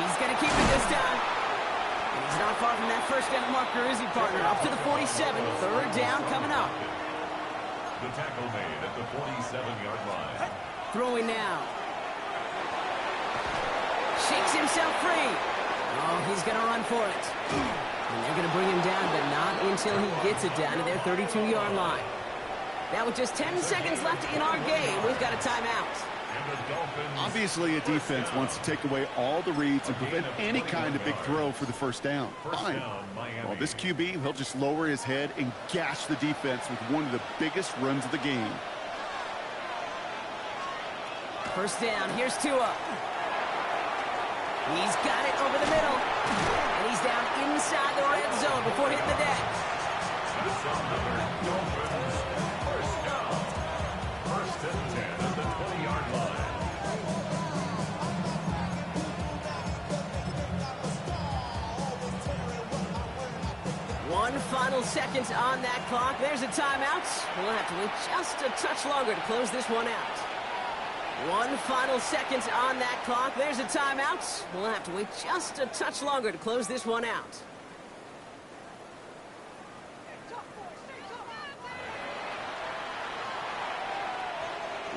He's going to keep it this time. And he's not far from that first down marker, is he, partner? Up to the 47. 3rd down coming up. The tackle made at the 47-yard line. Throwing now. Shakes himself free. Oh, he's going to run for it. And they're going to bring him down, but not until he gets it down to their 32-yard line. Now with just 10 seconds left in our game, we've got a timeout. Obviously, a defense wants to take away all the reads and prevent any kind of big throw for the first down. Fine. Well, this QB, he'll just lower his head and gash the defense with one of the biggest runs of the game. First down, here's Tua. He's got it over the middle. And he's down inside the red zone before hitting the deck. First down. 1st and 10 at the 20-yard line. One final second on that clock. There's a timeout. We'll have to wait just a touch longer to close this one out. One final second on that clock. There's a timeout. We'll have to wait just a touch longer to close this one out.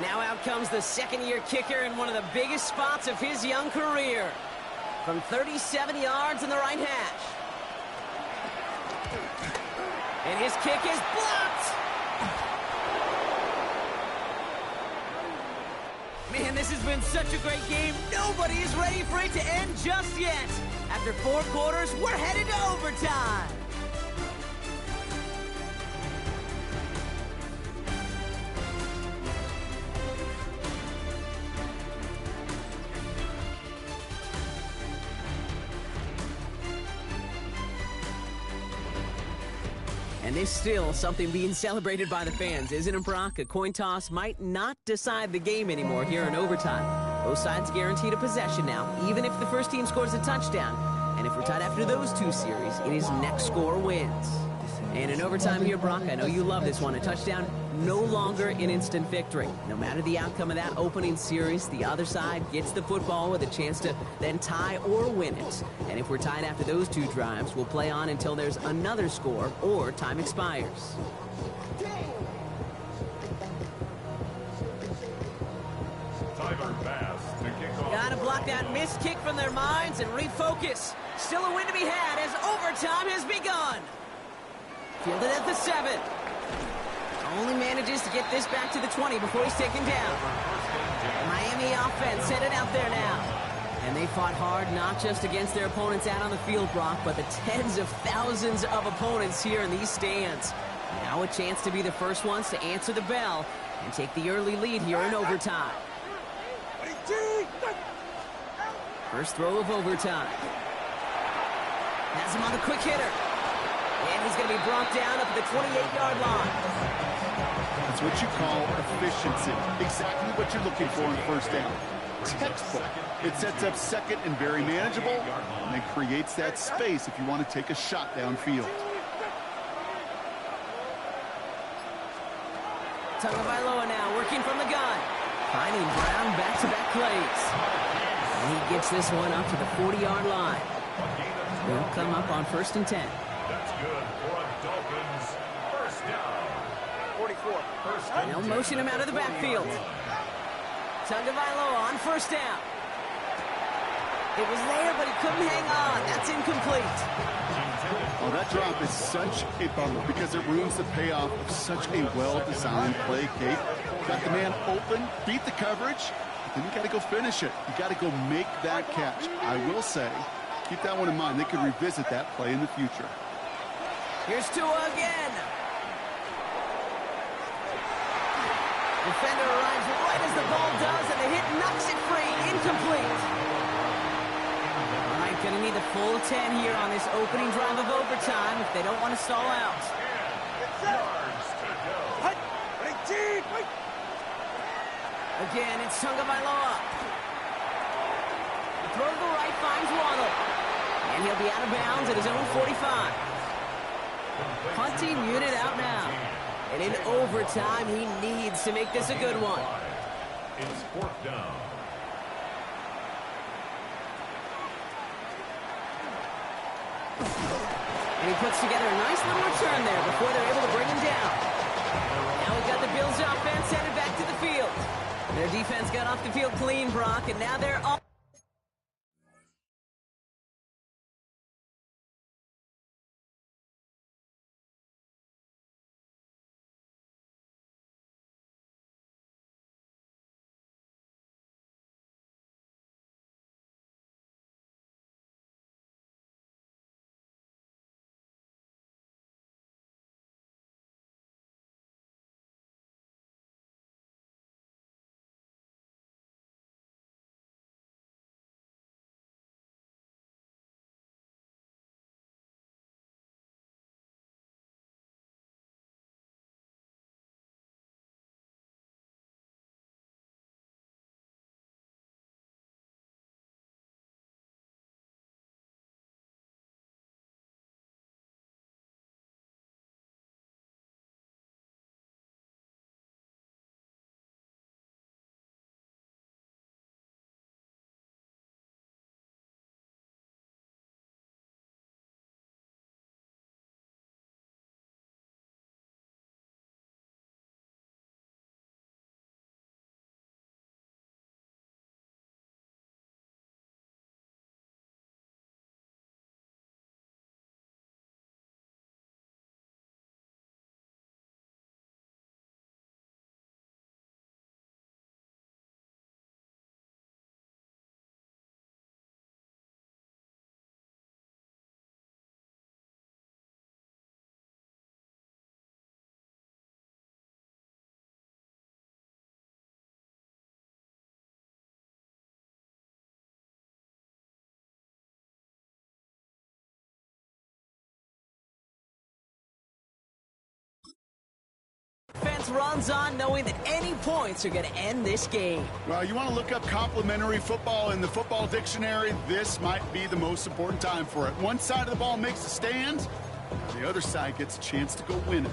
Now out comes the second-year kicker in one of the biggest spots of his young career. From 37 yards in the right hash. And his kick is blocked! Man, this has been such a great game. Nobody is ready for it to end just yet. After 4 quarters, we're headed to overtime. And there's still something being celebrated by the fans, isn't it, Brock? A coin toss might not decide the game anymore here in overtime. Both sides guaranteed a possession now, even if the first team scores a touchdown. And if we're tied after those 2 series, it is next score wins. And in overtime here, Brock, I know you love this one. A touchdown, no longer an instant victory. No matter the outcome of that opening series, the other side gets the football with a chance to then tie or win it. And if we're tied after those 2 drives, we'll play on until there's another score or time expires. Gotta block that missed kick from their minds and refocus. Still a win to be had as overtime has begun. Fielded at the 7. Only manages to get this back to the 20 before he's taken down. Miami offense set it out there now. And they fought hard not just against their opponents out on the field, Brock, but the tens of thousands of opponents here in these stands. Now a chance to be the first ones to answer the bell and take the early lead here in overtime. First throw of overtime. Has him on the quick hitter. And he's going to be brought down up at the 28-yard line. That's what you call efficiency. Exactly what you're looking for in first down. Textbook. It sets up second and very manageable, and it creates that space if you want to take a shot downfield. Tagovailoa now working from the gun. Finding Brown back-to-back plays. And he gets this one up to the 40-yard line. They'll come up on 1st and 10. That's good for a Dolphins first down. 44. They'll motion him out of the backfield. Tagovailoa on 1st down. It was there, but he couldn't hang on. That's incomplete. Well, that drop is such a bummer because it ruins the payoff of such a well-designed play, Kate. Got the man open, beat the coverage, but then you got to go finish it. You got to go make that catch. I will say, keep that one in mind. They could revisit that play in the future. Here's Tua again. Defender arrives right as the ball does, and the hit knocks it free. Incomplete. All right, going to need the full 10 here on this opening drive of overtime if they don't want to stall out. 10 yards to go. Again, it's Tagovailoa. Throw to the right finds Waddle. And he'll be out of bounds at his own 45. Punting unit out now. And in overtime, he needs to make this a good one. It's fourth down. And he puts together a nice little return there before they're able to bring him down. Now we've got the Bills offense headed back to the field. Their defense got off the field clean, Brock, and now they're all... Defense runs on knowing that any points are going to end this game. Well, you want to look up complimentary football in the football dictionary, this might be the most important time for it. One side of the ball makes a stand, the other side gets a chance to go win it.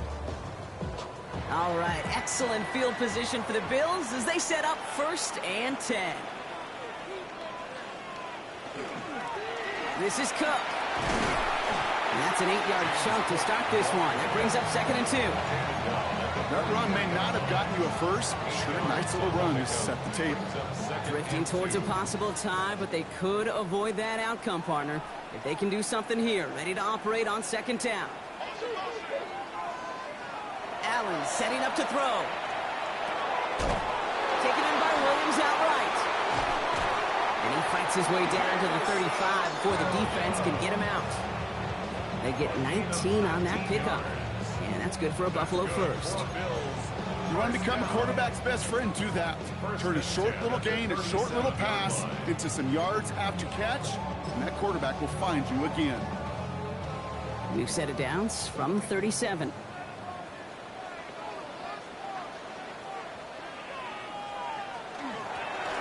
All right, excellent field position for the Bills as they set up 1st and 10. This is Cook. And that's an 8-yard chunk to start this one. That brings up 2nd and 2. That run may not have gotten you a first, but sure, a nice little run to set the table. Drifting towards a possible tie, but they could avoid that outcome, partner, if they can do something here. Ready to operate on 2nd down. Allen setting up to throw. Taken in by Williams outright. And he fights his way down to the 35 before the defense can get him out. They get 19 on that pickup. And that's good for a Buffalo first. You want to become a quarterback's best friend, do that. Turn a short little gain, a short little pass into some yards after catch, and that quarterback will find you again. New set of downs from 37.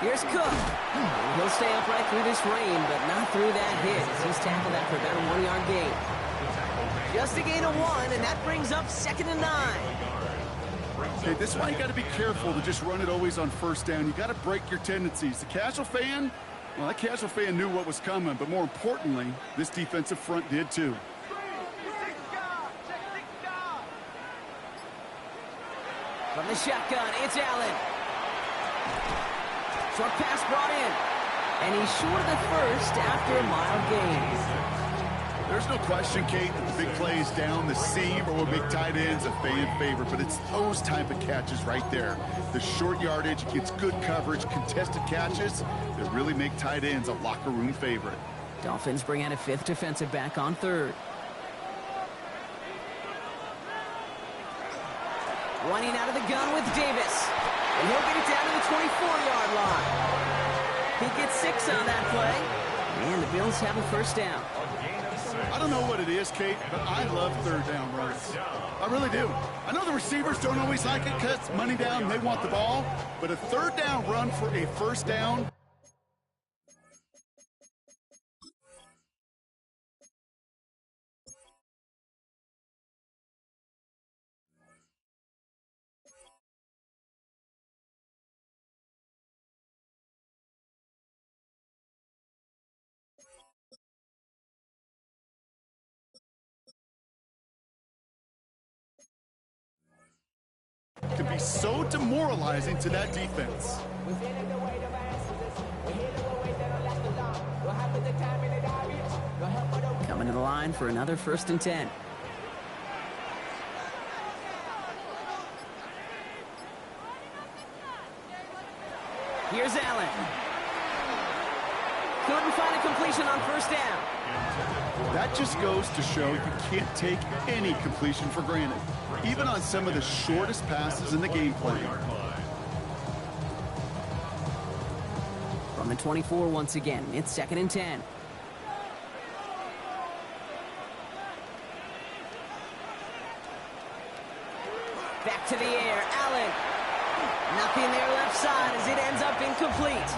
Here's Cook. He'll stay upright through this rain, but not through that hit as he's tackled that for about a 1-yard gain. Just a gain of 1, and that brings up 2nd and 9. Okay, this is why you got to be careful to just run it always on 1st down. You got to break your tendencies. The casual fan, well, that casual fan knew what was coming, but more importantly, this defensive front did too. From the shotgun, it's Allen. Short pass brought in. And he's short of the first after a mild gain. There's no question, Kate, that the big plays down the seam or big tight ends a fan favorite, but it's those type of catches right there. The short yardage gets good coverage, contested catches that really make tight ends a locker room favorite. Dolphins bring out a 5th defensive back on 3rd. Running out of the gun with Davis. And he'll get it down to the 24-yard line. He gets 6 on that play. And the Bills have a 1st down. A gain of 6. I don't know what it is, Kate, but I love third down runs. I really do. I know the receivers don't always like it because it's money down, they want the ball, but a third down run for a first down. Can be so demoralizing to that defense. Coming to the line for another 1st and 10. Here's Allen. Couldn't find a completion on 1st down. That just goes to show you can't take any completion for granted, even on some of the shortest passes in the game plan. From the 24 once again, it's 2nd and 10. Back to the air, Allen. Nothing there left side as it ends up incomplete.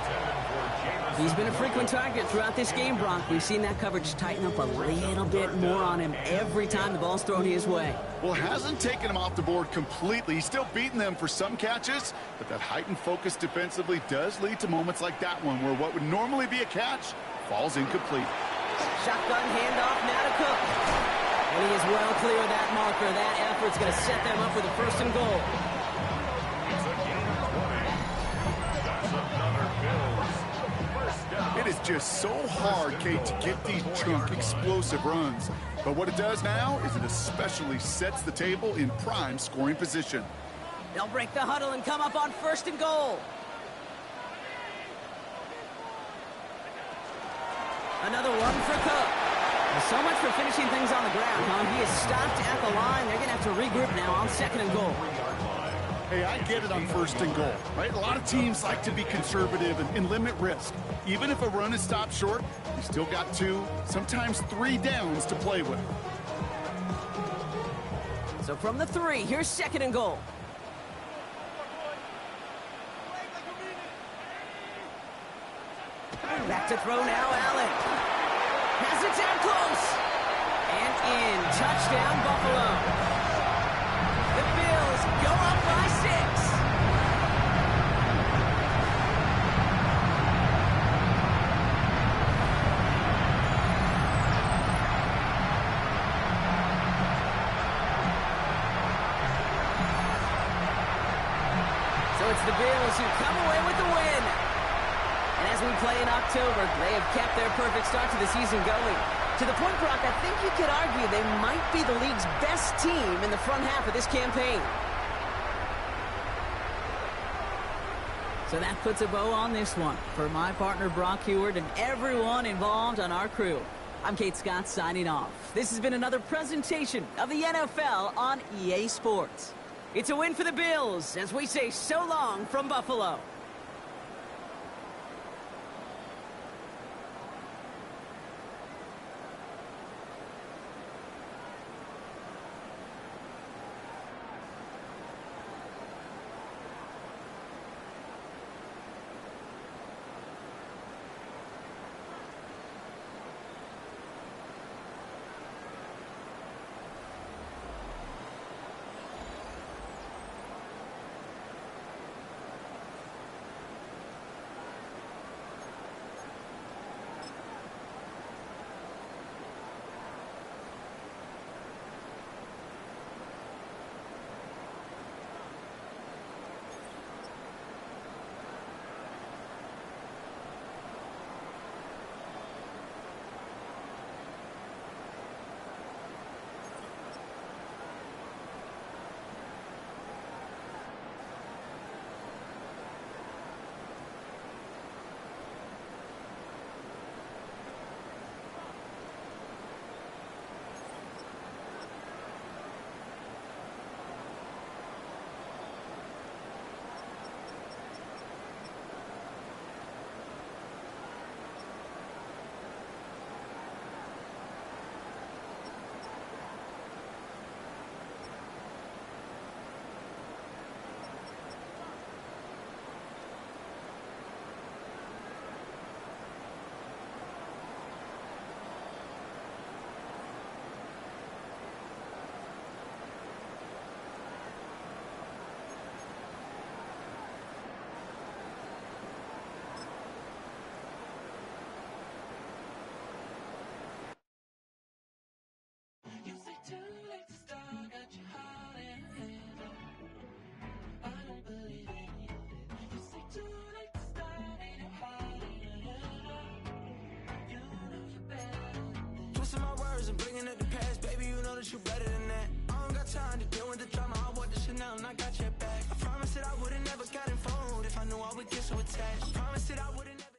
He's been a frequent target throughout this game, Bronk. We've seen that coverage tighten up a little bit more on him every time the ball's thrown his way. Well, hasn't taken him off the board completely. He's still beating them for some catches, but that heightened focus defensively does lead to moments like that one where what would normally be a catch falls incomplete. Shotgun handoff now to Cook. And he is well clear of that marker. That effort's going to set them up with a 1st and goal. It's a gain of 20. That's another Bills. First down. It is just so hard, Kate, to get these chunk, explosive runs. But what it does now is it especially sets the table in prime scoring position. They'll break the huddle and come up on 1st and goal. Another one for Cook. So much for finishing things on the ground, huh? He is stopped at the line. They're going to have to regroup now on 2nd and goal. Hey, I get it on 1st and goal, right? A lot of teams like to be conservative and limit risk. Even if a run is stopped short, you still got 2, sometimes 3 downs to play with. So from the 3, here's 2nd and goal. Back to throw now, Allen. Has it down close. And in. Touchdown, Buffalo. The Bills go up by 6. So it's the Bills who come away with the win. And as we play in October, they have kept their perfect start to the season going. To the point, Brock, I think you could argue they might be the league's best team in the front half of this campaign. So that puts a bow on this one. For my partner, Brock Heward, and everyone involved on our crew, I'm Kate Scott signing off. This has been another presentation of the NFL on EA Sports. It's a win for the Bills as we say so long from Buffalo. that you better than that. I don't got time to deal with the drama. I bought the Chanel and I got your back. I promise that I would've never got involved if I knew I would get so attached. I promise that I would've never.